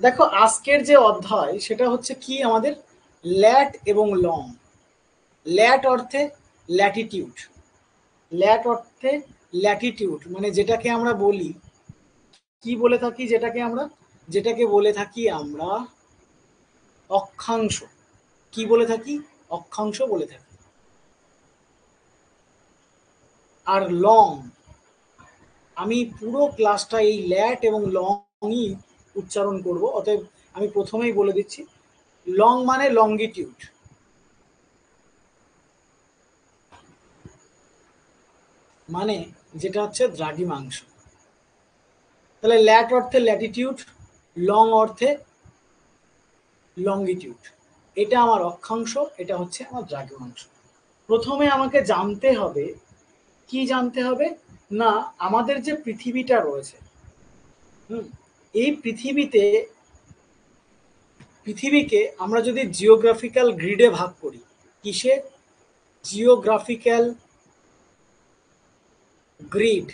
দেখো আজকের যে অধ্যায় সেটা হচ্ছে কি আমাদের ল্যাট এবং লং। ল্যাট অর্থে ল্যাটিটিউড, ল্যাট অর্থে ল্যাটিটিউড মানে যেটাকে আমরা বলি কি বলে থাকি, যেটাকে বলে থাকি আমরা অক্ষাংশ। কি বলে থাকি? অক্ষাংশ বলে থাকি। আর লং, আমি পুরো ক্লাসটা এই ল্যাট এবং লংই উচ্চারণ করব, অতএব আমি প্রথমেই বলে দিচ্ছি লং মানে লঙ্গিটিউড, মানে যেটা হচ্ছে দ্রাঘিমাংশ। তাহলে ল্যাট অর্থে ল্যাটিটিউড, লং অর্থে লঙ্গিটিউড। এটা আমার অক্ষাংশ, এটা হচ্ছে আমার দ্রাঘিমাংশ। প্রথমে আমাকে জানতে হবে, কি জানতে হবে না, আমাদের যে পৃথিবীটা রয়েছে, এই পৃথিবীকে আমরা যদি জিওগ্রাফিক্যাল গ্রিডে ভাগ করি, কিসে? Geographical grid.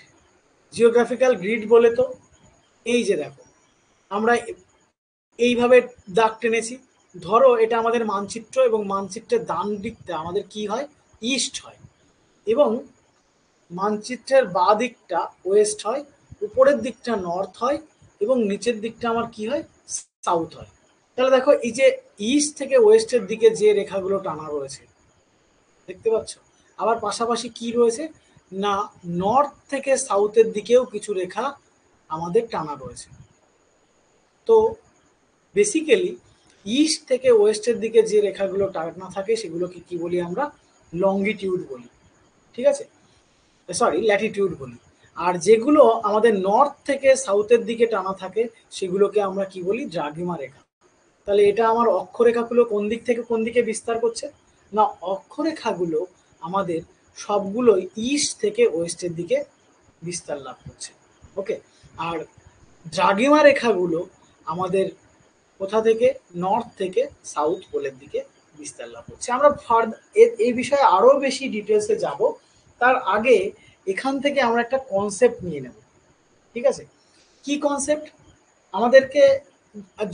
জিওগ্রাফিক্যাল গ্রিড বলে তো এই যে দেখো, আমরা এইভাবে দাগ টেনেছি, ধরো এটা আমাদের মানচিত্র, এবং মানচিত্রের ডান দিকটা আমাদের কি হয়? ইস্ট হয়, এবং মানচিত্রের বাঁ দিকটা ওয়েস্ট হয়, উপরের দিকটা নর্থ হয়, এবং নিচের দিকটা আমার কি হয়? সাউথ হয়। তাহলে দেখো এই যে ইস্ট থেকে ওয়েস্টের দিকে যে রেখাগুলো টানা রয়েছে, দেখতে পাচ্ছ? আবার পাশাপাশি কি রয়েছে না, নর্থ থেকে সাউথের দিকেও কিছু রেখা আমাদের টানা রয়েছে। তো বেসিক্যালি ইস্ট থেকে ওয়েস্টের দিকে যে রেখাগুলো টানা থাকে সেগুলোকে কি বলি আমরা? লঙ্গিটিউড বলি, ঠিক আছে? সরি, ল্যাটিটিউড বলি। আর যেগুলো আমাদের নর্থ থেকে সাউথের দিকে টানা থাকে সেগুলোকে আমরা কি বলি? দ্রাঘিমা রেখা। তাহলে এটা আমার অক্ষরেখাগুলো কোন দিক থেকে কোন দিকে বিস্তার করছে না, অক্ষরেখাগুলো আমাদের সবগুলোই ইস্ট থেকে ওয়েস্টের দিকে বিস্তার লাভ করছে। ওকে। আর দ্রাঘিমা রেখাগুলো আমাদের কোথা থেকে? নর্থ থেকে সাউথ পোলের দিকে বিস্তার লাভ করছে। আমরা এই বিষয়ে আরো বেশি ডিটেলসে যাব, তার আগে এখান থেকে আমরা একটা কনসেপ্ট নিয়ে নেব, ঠিক আছে? কি কনসেপ্ট? আমাদেরকে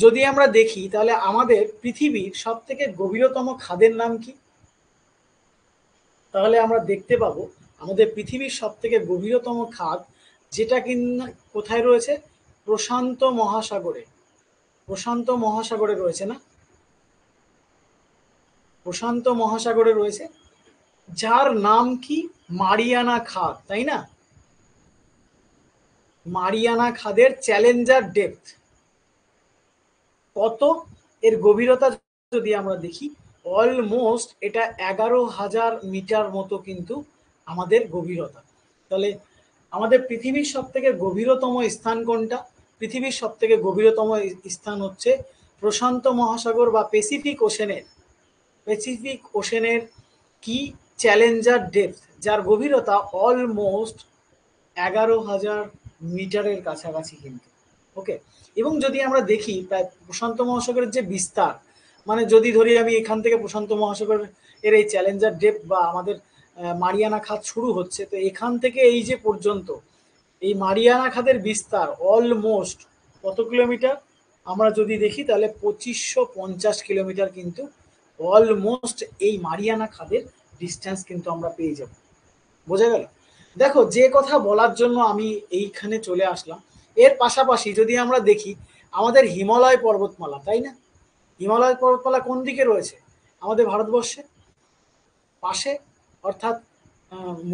যদি আমরা দেখি তাহলে আমাদের পৃথিবীর সব থেকে গভীরতম খাদের নাম কি? তাহলে আমরা দেখতে পাবো আমাদের পৃথিবীর সব থেকে গভীরতম খাদ, যেটা কিনা কোথায় রয়েছে? প্রশান্ত মহাসাগরে। প্রশান্ত মহাসাগরে রয়েছে না? প্রশান্ত মহাসাগরে রয়েছে, যার নাম কি? মারিয়ানা খাদ, তাই না? মারিয়ানা খাদের চ্যালেঞ্জার ডেপথ কত? এর গভীরতা যদি আমরা দেখি, অলমোস্ট এটা 11,000 মিটার মতো কিন্তু আমাদের গভীরতা। তাহলে আমাদের পৃথিবীর সব থেকে গভীরতম স্থান কোনটা? পৃথিবীর সব থেকে গভীরতম স্থান হচ্ছে প্রশান্ত মহাসাগর বা প্যাসিফিক ওশেনের কি? চ্যালেঞ্জার ডেপথ, যার গভীরতা অলমোস্ট 11,000 মিটারের কাছাকাছি কিন্তু। ওকে। এবং যদি আমরা দেখি প্রশান্ত মহাসাগরের যে বিস্তার, মানে যদি ধরি আমি এখান থেকে প্রশান্ত মহাসাগরের এই চ্যালেঞ্জার ডেপথ বা আমাদের মারিয়ানা খাদ শুরু হচ্ছে, তো এখান থেকে এই যে পর্যন্ত এই মারিয়ানা খাদের বিস্তার অলমোস্ট কত কিলোমিটার? আমরা যদি দেখি তাহলে 2550 কিলোমিটার কিন্তু অলমোস্ট এই মারিয়ানা খাদের ডিস্টেন্স কিন্তু আমরা পেয়ে যাব। বোঝা গেল? দেখো যে কথা বলার জন্য আমি এইখানে চলে আসলাম, এর পাশাপাশি যদি আমরা দেখি আমাদের হিমালয় পর্বতমালা, তাই না? হিমালয় পর্বতমালা কোন দিকে রয়েছে? আমাদের ভারতবর্ষে পাশে, অর্থাৎ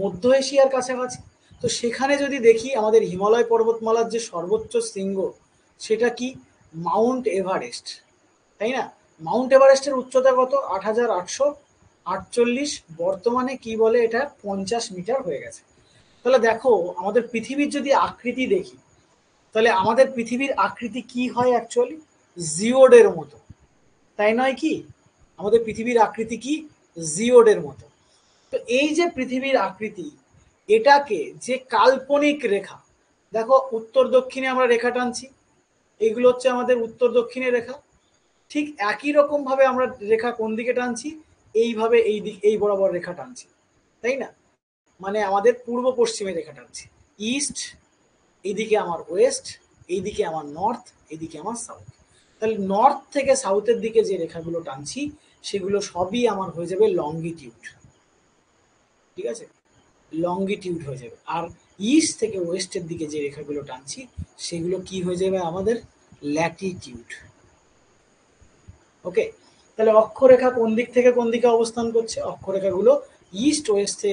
মধ্য এশিয়ার কাছাকাছি। তো সেখানে যদি দেখি আমাদের হিমালয় পর্বতমালার যে সর্বোচ্চ শৃঙ্গ, সেটা কি? মাউন্ট এভারেস্ট, তাই না? মাউন্ট এভারেস্টের উচ্চতা কত? 8,848। বর্তমানে কি বলে, এটা 50 মিটার হয়ে গেছে। তাহলে দেখো আমাদের পৃথিবীর যদি আকৃতি দেখি, তাহলে আমাদের পৃথিবীর আকৃতি কি হয় অ্যাকচুয়ালি? জিওডের মতো, তাই নয় কি? আমাদের পৃথিবীর আকৃতি কি? জিওডের মতো। তো এই যে পৃথিবীর আকৃতি, এটাকে যে কাল্পনিক রেখা, দেখো উত্তর দক্ষিণে আমরা রেখা টানছি, এইগুলো হচ্ছে আমাদের উত্তর দক্ষিণের রেখা। ঠিক একই রকম ভাবে আমরা রেখা কোন দিকে টানছি? এইভাবে এই বরাবর রেখা টানছি, তাই না? মানে আমাদের পূর্ব পশ্চিমে রেখা টানছি। ইস্ট, এইদিকে আমার ওয়েস্ট, এইদিকে আমার নর্থ, এইদিকে আমার সাউথ। তাহলে নর্থ থেকে সাউথের দিকে যে রেখাগুলো টানছি সেগুলো সবই আমার হয়ে যাবে লঙ্গিটিউড, ঠিক আছে, লঙ্গিটিউড হয়ে যাবে। আর ইস্ট থেকে ওয়েস্টের দিকে যে রেখাগুলো টানছি সেগুলো কি হয়ে যাবে আমাদের ল্যাটিটিউড। ওকে, তাহলে অক্ষরেখা কোন দিক থেকে কোন দিকে অবস্থান করছে? অক্ষরেখাগুলো ইস্ট ওয়েস্টে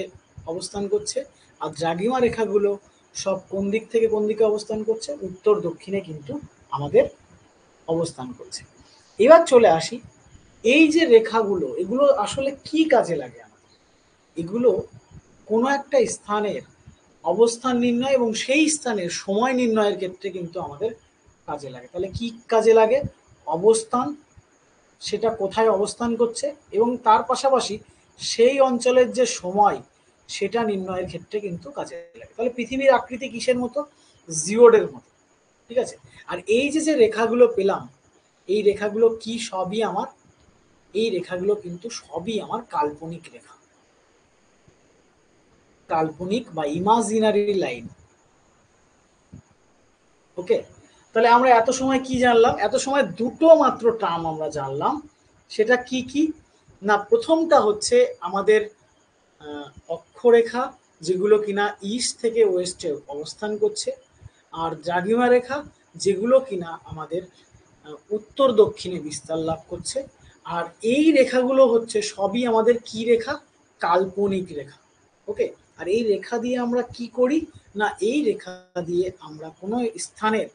অবস্থান করছে, আর দ্রাঘিমা রেখাগুলো সব কোন দিক থেকে কোন দিকে অবস্থান করছে? উত্তর দক্ষিণে কিন্তু আমাদের অবস্থান করছে। এবার চলে আসি, এই যে রেখাগুলো এগুলো আসলে কি কাজে লাগে আমাদের? এগুলো কোনো একটা স্থানের অবস্থান নির্ণয় এবং সেই স্থানের সময় নির্ণয়ের ক্ষেত্রে কিন্তু আমাদের কাজে লাগে। তাহলে কি কাজে লাগে? অবস্থান, সেটা কোথায় অবস্থান করছে, এবং তার পাশাপাশি সেই অঞ্চলের যে সময় সেটা নির্ণয়ের ক্ষেত্রে কিন্তু কাজে লাগে। তাহলে পৃথিবীর আকৃতি কিসের মতো? জিওডের মতো, ঠিক আছে। আর এই যে যে রেখাগুলো পেলাম, এই রেখাগুলো কি? সবই আমার, এই রেখাগুলো কিন্তু সবই আমার কাল্পনিক রেখা, কাল্পনিক বা ইমাজিনারি লাইন। ওকে, তাহলে আমরা এত সময় কি জানলাম? এত সময় দুটো মাত্র টার্ম আমরা জানলাম। সেটা কি কি? না, প্রথমটা হচ্ছে আমাদের অক্ষরেখা, যেগুলো কিনা ইস্ট থেকে ওয়েস্টে অবস্থান করছে, আর দ্রাঘিমা রেখা, যেগুলো কিনা আমাদের উত্তর দক্ষিণে বিস্তার লাভ করছে। আর এই রেখাগুলো হচ্ছে সবই আমাদের কি রেখা? কাল্পনিক রেখা। ওকে, আর এই রেখা দিয়ে আমরা কি করি? না, এই রেখা দিয়ে আমরা কোনো স্থানের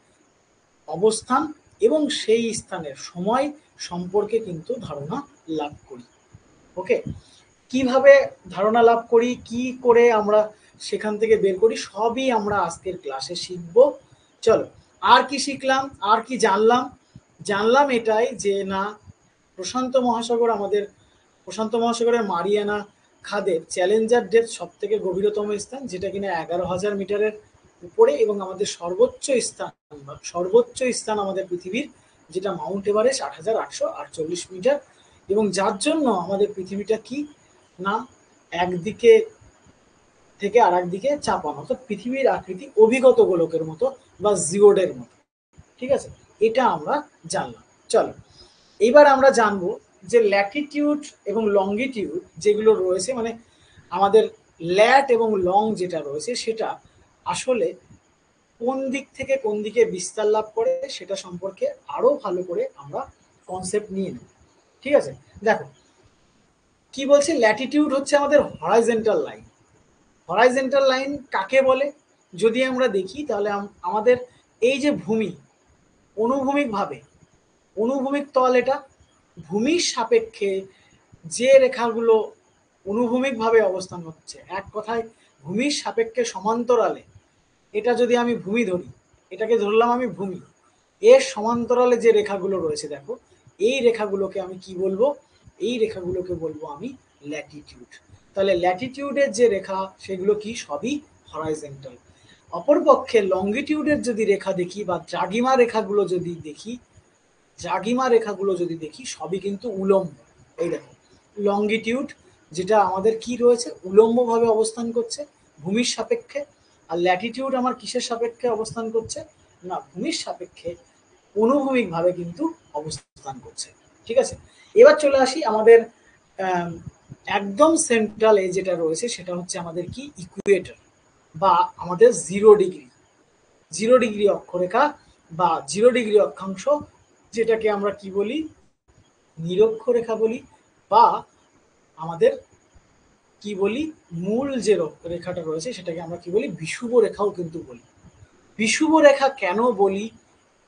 অবস্থান এবং সেই স্থানের সময় সম্পর্কে কিন্তু ধারণা লাভ করি। ওকে, কিভাবে ধারণা লাভ করি, কি করে আমরা সেখান থেকে বের করি, সবই আমরা আজকের ক্লাসে শিখব। চলো, আর কি শিখলাম, আর কি জানলাম? জানলাম এটাই যে না, প্রশান্ত মহাসাগর, আমাদের প্রশান্ত মহাসাগরের মারিয়ানা খাদের চ্যালেঞ্জার ডেপথ সব থেকে গভীরতম স্থান, যেটা কিনা 11,000 মিটারের উপরে, এবং আমাদের সর্বোচ্চ স্থান আমাদের পৃথিবীর, যেটা মাউন্ট এভারেস্ট 8,848 মিটার, এবং যার জন্য আমাদের পৃথিবীটা কি না একদিকে থেকে আর একদিকে চাপানো, অর্থাৎ পৃথিবীর আকৃতি অভিগত গোলকের মতো বা জিওডের মতো, ঠিক আছে। এটা আমরা জানলাম। চলো, এইবার আমরা জানবো যে ল্যাটিটিউড এবং লঙ্গিটিউড যেগুলো রয়েছে, মানে আমাদের ল্যাট এবং লং যেটা রয়েছে সেটা আসলে কোন দিক থেকে কোন দিকে বিস্তার লাভ করে সেটা সম্পর্কে আরো ভালো করে আমরা কনসেপ্ট নিয়ে নেব, ঠিক আছে। দেখো কি বলছে, ল্যাটিটিউড হচ্ছে আমাদের হরাইজেন্টাল লাইন। হরাইজেন্টাল লাইন কাকে বলে যদি আমরা দেখি, তাহলে আমাদের এই যে ভূমি, অনুভূমিক তল, এটা ভূমির সাপেক্ষে যে রেখাগুলো অনুভূমিকভাবে অবস্থান হচ্ছে, এক কথায় ভূমির সাপেক্ষে সমান্তরালে, এটা যদি আমি ভূমি ধরি, এটাকে ধরলাম আমি ভূমি, এর সমান্তরালে যে রেখাগুলো রয়েছে, দেখো এই রেখাগুলোকে আমি কি বলবো? এই রেখাগুলোকে বলবো আমি ল্যাটিটিউড। তাহলে ল্যাটিটিউডের যে রেখা সেগুলো কি? সবই হরাইজেন্টাল। অপরপক্ষে লঙ্গিটিউডের যদি রেখা দেখি বা দ্রাঘিমা রেখাগুলো যদি দেখি সবই কিন্তু উলম্ব। এই দেখো লঙ্গিটিউড, যেটা আমাদের কি রয়েছে? উলম্বভাবে অবস্থান করছে ভূমির সাপেক্ষে। আর ল্যাটিটিউড আমার কিসের সাপেক্ষে অবস্থান করছে? না, ভূমির সাপেক্ষে অনুভূমিকভাবে কিন্তু অবস্থান করছে, ঠিক আছে। এবার চলে আসি আমাদের একদম সেন্ট্রালে যেটা রয়েছে সেটা হচ্ছে আমাদের কি? ইকুয়েটর বা আমাদের 0 ডিগ্রি অক্ষরেখা বা 0 ডিগ্রি অক্ষাংশ, যেটাকে আমরা কি বলি? নিরক্ষরেখা বলি, বা আমাদের কি বলি? মূল যে রেখাটা রয়েছে সেটাকে আমরা কি বলি? বিষুব রেখাও কিন্তু বলি। বিষুব রেখা কেন বলি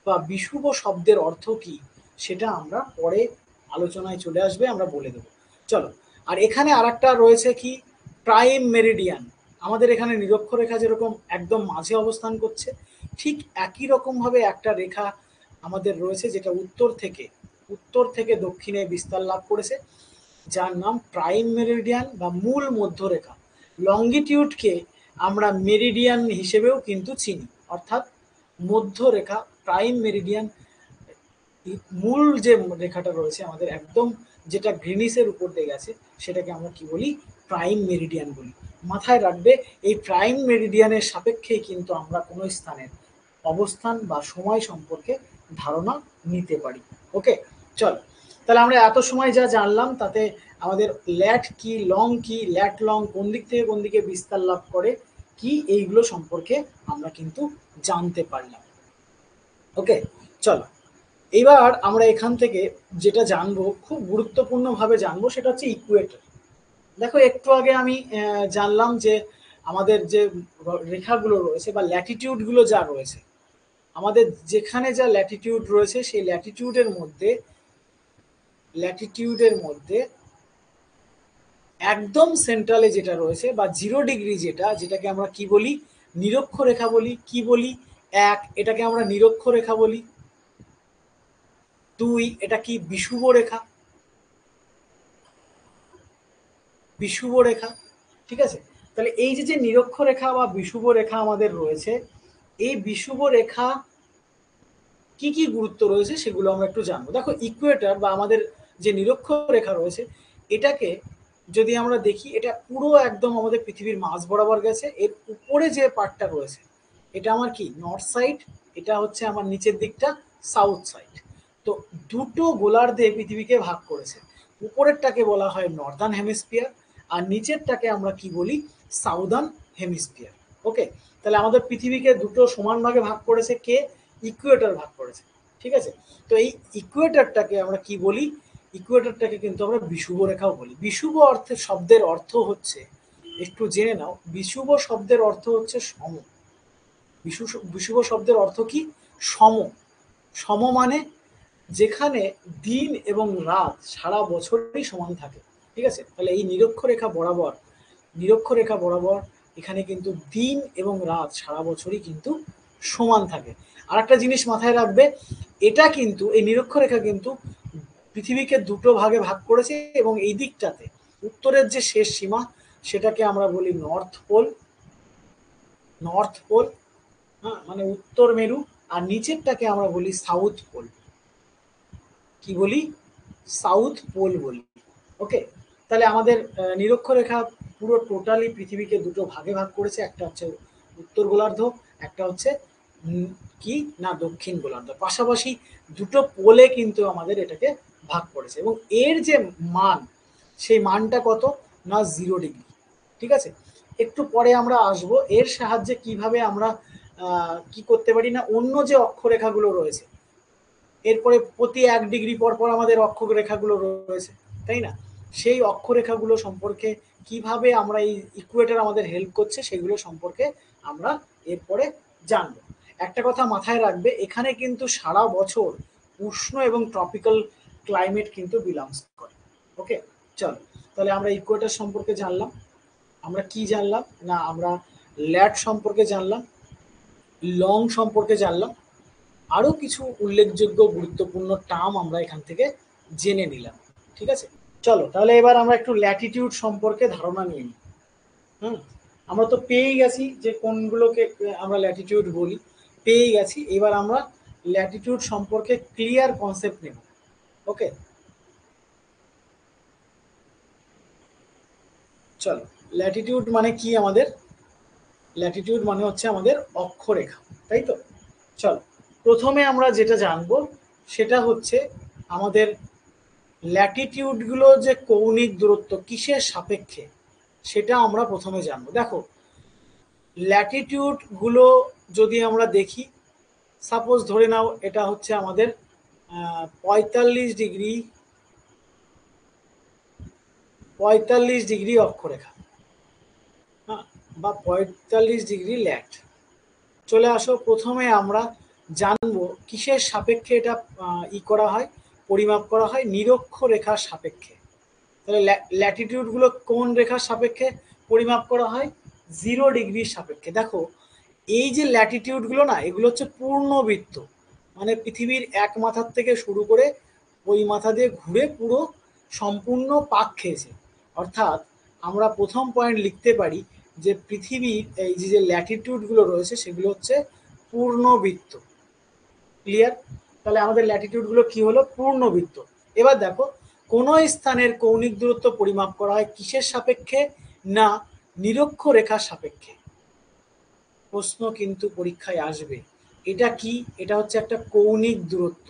বা বিষুব শব্দের অর্থ কি সেটা আমরা পরে আলোচনায় চলে আসবে, আমরা বলে দেবো। চলো, আর এখানে আর একটা রয়েছে কি? Prime meridian. আমাদের এখানে নিরক্ষরেখা যেরকম একদম মাঝে অবস্থান করছে, ঠিক একই রকম ভাবে একটা রেখা আমাদের রয়েছে যেটা উত্তর থেকে দক্ষিণে বিস্তার লাভ করেছে, যার নাম প্রাইম মেরিডিয়ান বা মূল মধ্যরেখা। লঙ্গিটিউডকে আমরা মেরিডিয়ান হিসেবেও কিন্তু চিনি, অর্থাৎ মধ্যরেখা, প্রাইম মেরিডিয়ান। মূল যে রেখাটা রয়েছে আমাদের একদম, যেটা গ্রিনিসের উপর দিয়ে গেছে, সেটাকে আমরা কি বলি? প্রাইম মেরিডিয়ান বলি। মাথায় রাখবে, এই প্রাইম মেরিডিয়ানের সাপেক্ষেই কিন্তু আমরা কোনো স্থানের অবস্থান বা সময় সম্পর্কে ধারণা নিতে পারি। ওকে, চল তাহলে আমরা এত সময় যা জানলাম তাতে আমাদের ল্যাট কি, লং কি, ল্যাট লং কোন দিক থেকে কোন দিকে বিস্তার লাভ করে কি, এইগুলো সম্পর্কে আমরা কিন্তু জানতে পারলাম। ওকে, চলো এবার আমরা এখান থেকে যেটা জানবো, খুব গুরুত্বপূর্ণভাবে জানবো, সেটা হচ্ছে ইকুয়েটর। দেখো একটু আগে আমি জানলাম যে আমাদের যে রেখাগুলো রয়েছে বা ল্যাটিটিউডগুলো যা রয়েছে, আমাদের যেখানে যা ল্যাটিটিউড রয়েছে সেই ল্যাটিটিউডের মধ্যে একদম সেন্ট্রালে যেটা রয়েছে বা 0 ডিগ্রি, যেটাকে আমরা কি বলি, নিরক্ষরেখা বলি। কি বলি? 1 এটাকে আমরা নিরক্ষরেখা বলি। 2 এটা কি, বিষুব রেখা। বিষুব রেখা, ঠিক আছে। তাহলে এই যে নিরক্ষরেখা বা বিষুব রেখা আমাদের রয়েছে, এই বিষুব রেখা কি কি গুরুত্ব রয়েছে সেগুলো আমরা একটু জানবো। দেখো ইকুয়েটর বা আমাদের যে নিরক্ষরেখা রয়েছে, এটাকে যদি আমরা দেখি, এটা পুরো একদম আমাদের পৃথিবীর মাঝ বরাবর গেছে। এর উপরে যে পার্টটা রয়েছে এটা আমার কি, নর্থ সাইড। এটা হচ্ছে আমার নিচের দিকটা সাউথ সাইড। তো দুটো গোলার্ধে পৃথিবীকে ভাগ করেছে। উপরেরটাকে বলা হয় নর্দার্ন হেমিস্ফিয়ার, আর নিচেরটাকে আমরা কি বলি, সাউদার্ন হেমিস্ফিয়ার। ওকে, তাহলে আমাদের পৃথিবীকে দুটো সমান ভাগে ভাগ করেছে কে, ইকুয়েটর ভাগ করেছে। ঠিক আছে, তো এই ইকুয়েটরটাকে আমরা কি বলি, ইকুয়েটরটাকে কিন্তু আমরা বিষুব রেখাও বলি। বিষুব অর্থের শব্দের অর্থ হচ্ছে, একটু জেনে নাও, বিষুব শব্দের অর্থ হচ্ছে সম। বিষুব শব্দের অর্থ কি, সম। সম মানে যেখানে দিন এবং রাত সারা বছরই সমান থাকে। ঠিক আছে, তাহলে এই নিরক্ষরেখা বরাবর এখানে কিন্তু দিন এবং রাত সারা বছরই কিন্তু সমান থাকে। আর একটা জিনিস মাথায় রাখবে, এটা কিন্তু, এই নিরক্ষরেখা কিন্তু পৃথিবীকে দুটো ভাগে ভাগ করেছে, এবং এই দিকটাতে উত্তরের যে শেষ সীমা সেটাকে আমরা বলি নর্থ পোল। হ্যাঁ, মানে উত্তর মেরু। আর নিচেরটাকে আমরা বলি সাউথ পোল। কি বলি, সাউথ পোল বলি। ওকে, তাহলে আমাদের নিরক্ষরেখা পুরো টোটালি পৃথিবীকে দুটো ভাগে ভাগ করেছে। একটা হচ্ছে উত্তর গোলার্ধ, একটা হচ্ছে কি না, দক্ষিণ গোলার্ধ। পাশাপাশি দুটো পোলে কিন্তু আমাদের এটাকে ভাগ করেছে, এবং এর যে মান, সেই মানটা কত না, 0 ডিগ্রি। ঠিক আছে, একটু পরে আমরা আসবো এর সাহায্যে কিভাবে আমরা কি করতে পারি না, অন্য যে অক্ষরেখাগুলো রয়েছে, এরপরে প্রতি 1 ডিগ্রি পর পর আমাদের অক্ষরেখাগুলো রয়েছে, তাই না, সেই অক্ষরেখাগুলো সম্পর্কে কিভাবে আমরা এই ইকুয়েটর আমাদের হেল্প করছে সেগুলো সম্পর্কে আমরা এরপরে জানবো। একটা কথা মাথায় রাখবে, এখানে কিন্তু সারা বছর উষ্ণ এবং ট্রপিক্যাল ক্লাইমেট কিন্তু বিলংস করে। ওকে, চলো তাহলে আমরা ইকুয়েটর সম্পর্কে জানলাম। আমরা কি জানলাম না, আমরা ল্যাট সম্পর্কে জানলাম, লং সম্পর্কে জানলাম, আরো কিছু উল্লেখযোগ্য গুরুত্বপূর্ণ টার্ম আমরা এখান থেকে জেনে নিলাম। ঠিক আছে, চলো তাহলে এবার আমরা একটু ল্যাটিটিউড সম্পর্কে ধারণা নিয়ে নিই। হুম, আমরা তো পেয়েই গেছি যে কোনগুলোকে আমরা ল্যাটিটিউড বলি, পেয়েই গেছি। এবার আমরা ল্যাটিটিউড সম্পর্কে ক্লিয়ার কনসেপ্ট নেব। ওকে, চলো, ল্যাটিটিউড মানে কি, ল্যাটিটিউড মানে হচ্ছে আমাদের অক্ষরেখা, তাই তো। চলো, প্রথমে আমরা যেটা জানবো সেটা হচ্ছে আমাদের ল্যাটিটিউডগুলো যে কৌণিক দূরত্ব কিসের সাপেক্ষে, সেটা আমরা প্রথমে জানবো। দেখো ল্যাটিটিউডগুলো যদি আমরা দেখি, সাপোজ ধরে নাও এটা হচ্ছে আমাদের 45 ডিগ্রি, 45 ডিগ্রি অক্ষরেখা, হ্যাঁ, বা 45 ডিগ্রি ল্যাট। চলে আসো, প্রথমে আমরা জানবো কিসের সাপেক্ষে এটা করা হয়, পরিমাপ করা হয়, নিরক্ষরেখার সাপেক্ষে। তাহলে ল্যাটিটিউডগুলো কোন রেখার সাপেক্ষে পরিমাপ করা হয়, 0 ডিগ্রির সাপেক্ষে। দেখো এই যে ল্যাটিটিউডগুলো না, এগুলো হচ্ছে পূর্ণবৃত্ত, মানে পৃথিবীর এক মাথার থেকে শুরু করে ওই মাথা দিয়ে ঘুরে পুরো সম্পূর্ণ পাক খেয়েছে। অর্থাৎ আমরা প্রথম পয়েন্ট লিখতে পারি যে পৃথিবীর এই যে ল্যাটিটিউডগুলো রয়েছে সেগুলো হচ্ছে পূর্ণবৃত্ত। ক্লিয়ার, তাহলে আমাদের ল্যাটিটিউডগুলো কি হলো, পূর্ণবৃত্ত। এবার দেখো, কোন স্থানের কৌণিক দূরত্ব পরিমাপ করা হয় কিসের সাপেক্ষে না, নিরক্ষরেখার সাপেক্ষে। প্রশ্ন কিন্তু পরীক্ষায় আসবে এটা কি? এটা হচ্ছে একটা কৌণিক দূরত্ব।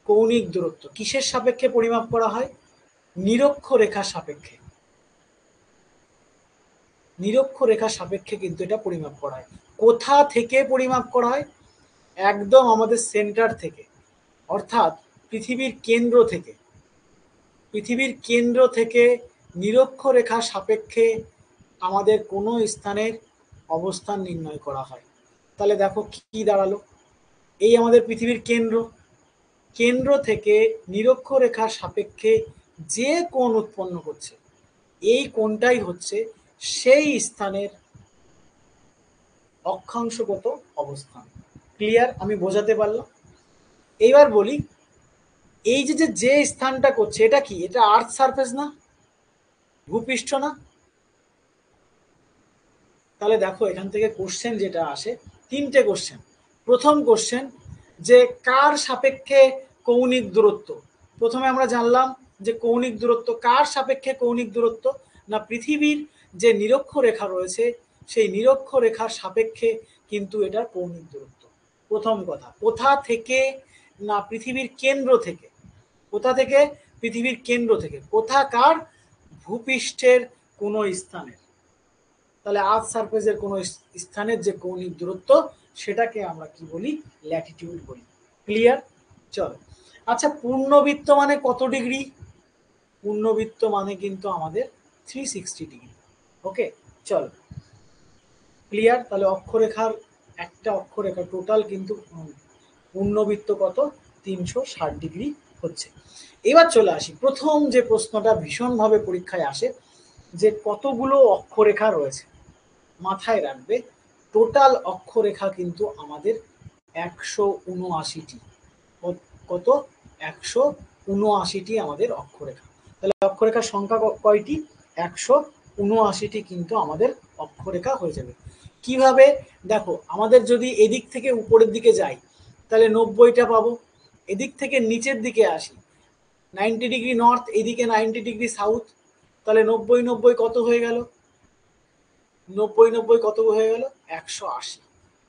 কৌণিক দূরত্ব কিসের সাপেক্ষে পরিমাপ করা হয়? নিরক্ষরেখার সাপেক্ষে। নিরক্ষরেখার সাপেক্ষে কিন্তু এটা পরিমাপ করা হয়। কোথা থেকে পরিমাপ করা হয়? একদম আমাদের সেন্টার থেকে, অর্থাৎ পৃথিবীর কেন্দ্র থেকে। পৃথিবীর কেন্দ্র থেকে নিরক্ষরেখার সাপেক্ষে আমাদের কোনো স্থানের অবস্থান নির্ণয় করা হয়। তাহলে দেখো কি দাঁড়ালো, এই আমাদের পৃথিবীর কেন্দ্র, কেন্দ্র থেকে নিরক্ষরেখার সাপেক্ষে যে কোণ উৎপন্ন করছে, এই কোণটাই হচ্ছে সেই স্থানের অক্ষাংশগত অবস্থান। ক্লিয়ার? আমি বোঝাতে পারলাম? এইবার বলি, এই যে যে স্থানটা করছে এটা কি? এটা আর্থ সারফেস না? ভূপৃষ্ঠ না? তাহলে দেখো এখান থেকে কোশ্চেন যেটা আসে, তিনটে কোশ্চেন। প্রথম কোশ্চেন যে কার সাপেক্ষে কৌণিক দূরত্ব? প্রথমে আমরা জানলাম যে কৌণিক দূরত্ব কার সাপেক্ষে কৌণিক দূরত্ব? না পৃথিবীর যে নিরক্ষরেখা রয়েছে সেই নিরক্ষরেখার সাপেক্ষে কিন্তু এটার কৌণিক দূরত্ব। প্রথম কথা। কোথা থেকে? না পৃথিবীর কেন্দ্র থেকে। কোথা থেকে? পৃথিবীর কেন্দ্র থেকে। কোথাকার? ভূপৃষ্ঠের কোনো স্থানের। তাহলে আর্থ সারফেসের কোনো স্থানের যে কৌণিক দূরত্ব সেটাকে আমরা কি বলি? ল্যাটিটিউড বলি। ক্লিয়ার? চলো। আচ্ছা, পূর্ণবৃত্ত মানে কত ডিগ্রি? পূর্ণবৃত্ত মানে কিন্তু আমাদের 360 ডিগ্রি। ওকে, চলো। ক্লিয়ার? তাহলে অক্ষরেখার একটা অক্ষরেখা টোটাল কিন্তু পূর্ণবৃত্ত কত? 360 ডিগ্রি হচ্ছে। এবার চলে আসি, প্রথম যে প্রশ্নটা ভীষণভাবে পরীক্ষায় আসে যে কতগুলো অক্ষরেখা রয়েছে। মাথায় রাখবে টোটাল অক্ষরেখা কিন্তু আমাদের 179টি। কত? 179টি আমাদের অক্ষরেখা। তাহলে অক্ষরেখার সংখ্যা কয়টি? 179টি কিন্তু আমাদের অক্ষরেখা হয়ে যাবে। কিভাবে? দেখো, আমাদের যদি এদিক থেকে উপরের দিকে যাই তাহলে 90টা পাবো। এদিক থেকে নিচের দিকে আসি 90 ডিগ্রি নর্থ, এদিকে 90 ডিগ্রি সাউথ, তাহলে 90 90 কত হয়ে গেল? 90 90 কত হয়ে গেল? 180।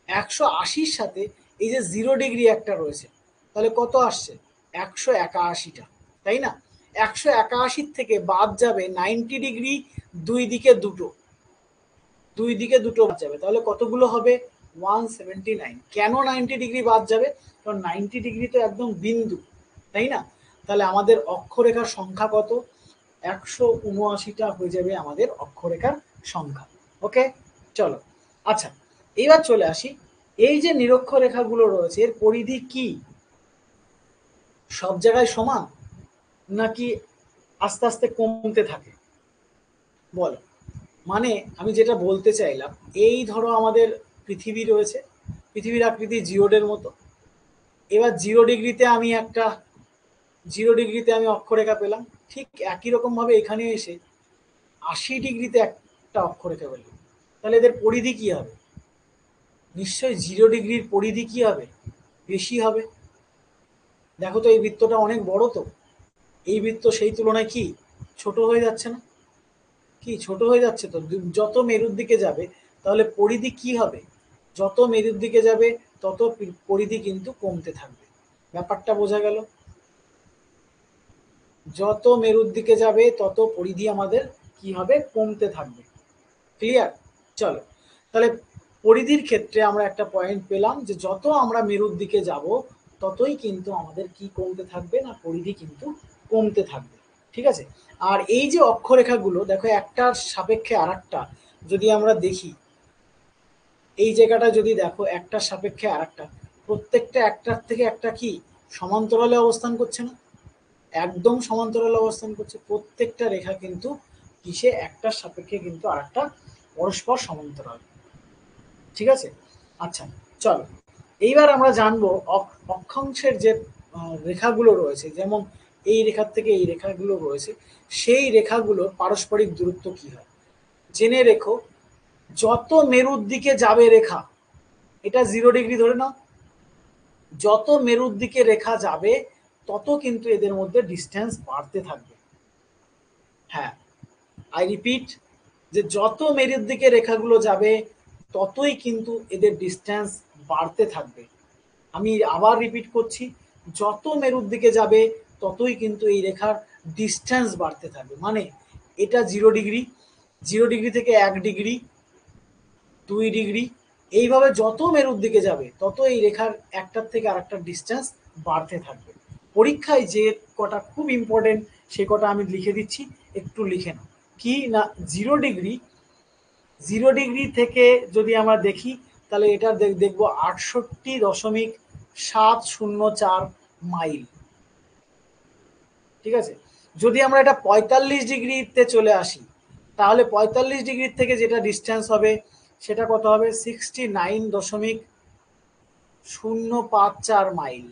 180-র সাথে এই যে 0 ডিগ্রি একটা রয়েছে, তাহলে কত আসছে? 181টা, তাই না? 181 থেকে বাদ যাবে 90 ডিগ্রি, দুই দিকে দুটো, দুই দিকে দুটো বাদ যাবে, তাহলে কতগুলো হবে? 179। কেন 90 ডিগ্রি বাদ যাবে? কারণ 90 ডিগ্রি তো একদম বিন্দু, তাই না? তাহলে আমাদের অক্ষরেখার সংখ্যা কত? 179টা হয়ে যাবে আমাদের অক্ষরেখার সংখ্যা। ওকে, চলো। আচ্ছা, এবার চলে আসি, এই যে নিরক্ষরেখাগুলো রয়েছে এর পরিধি কি? সব জায়গায় সমান নাকি আস্তে আস্তে কমতে থাকে? বলো। মানে আমি যেটা বলতে চাইলাম, এই ধরো আমাদের পৃথিবী রয়েছে, পৃথিবীর আকৃতি জিওডের মতো। এবার 0 ডিগ্রিতে আমি একটা 0 ডিগ্রিতে আমি অক্ষরেখা পেলাম, ঠিক একই রকম ভাবে এখানে এসে 80 ডিগ্রিতে একটা অক্ষরেখা পেলাম, তাহলে এদের পরিধি কি হবে? নিশ্চয়ই 0 ডিগ্রির পরিধি কি হবে? বেশি হবে। দেখো তো এই বৃত্তটা অনেক বড়, তো এই বৃত্ত সেই তুলনায় কি ছোট হয়ে যাচ্ছে না? কি ছোট হয়ে যাচ্ছে? তো যত মেরুর দিকে যাবে তাহলে পরিধি কি হবে? যত মেরুর দিকে যাবে তত পরিধি কিন্তু কমতে থাকবে। ব্যাপারটা বোঝা গেল? যত মেরুর দিকে যাবে তত পরিধি আমাদের কি হবে? কমতে থাকবে। ক্লিয়ার? চলো, তাহলে পরিধির ক্ষেত্রে আমরা একটা পয়েন্ট পেলাম যে যত আমরা মেরুর দিকে যাব ততই কিন্তু আমাদের কি কমতে থাকবে? না পরিধি কিন্তু কমতে থাকবে। ঠিক আছে? আর এই যে অক্ষরেখাগুলো দেখো, একটার সাপেক্ষে আর একটা যদি আমরা দেখি, এই জায়গাটা যদি দেখো একটার সাপেক্ষে আর একটা, প্রত্যেকটা একটার থেকে একটা কি সমান্তরালে অবস্থান করছে না? একদম সমান্তরালে অবস্থান করছে। প্রত্যেকটা রেখা কিন্তু কিসে? একটার সাপেক্ষে কিন্তু আর একটা পরস্পর সমান্তরাল। ঠিক আছে? আচ্ছা, চলো এইবার আমরা জানবো অক্ষাংশের যে রেখাগুলো রয়েছে, যেমন এই রেখার থেকে এই রেখাগুলো রয়েছে, সেই রেখাগুলোর পারস্পরিক দূরত্ব কি হয়। জেনে রেখো, যত মেরুর দিকে যাবে রেখা, এটা 0 ডিগ্রি ধরে নাও, যত মেরুর দিকে রেখা যাবে তত কিন্তু এদের মধ্যে ডিস্টেন্স বাড়তে থাকবে। হ্যাঁ, আই রিপিট, যে যত মেরুর দিকে রেখাগুলো যাবে ততই কিন্তু এদের ডিস্টেন্স বাড়তে থাকবে। আমি আবার রিপিট করছি, যত মেরুর দিকে যাবে ততই কিন্তু এই রেখার ডিস্টেন্স বাড়তে থাকবে। মানে এটা 0 ডিগ্রি, 0 ডিগ্রি থেকে 1 ডিগ্রি, 2 ডিগ্রি, এইভাবে যত মেরুর দিকে যাবে তত এই রেখার একটার থেকে আরেকটার ডিস্টেন্স বাড়তে থাকবে। পরীক্ষায় যে কটা খুব ইম্পর্টেন্ট সে কটা আমি লিখে দিচ্ছি, একটু লিখে নাও। কি না, 0 ডিগ্রি, 0 ডিগ্রি থেকে যদি আমরা দেখি তাহলে এটা দেখবো 68.704 মাইল। ঠিক আছে, যদি আমরা এটা 45 ডিগ্রিতে চলে আসি তাহলে 45 ডিগ্রির থেকে যেটা ডিস্টেন্স হবে সেটা কত হবে, 69.054 মাইল।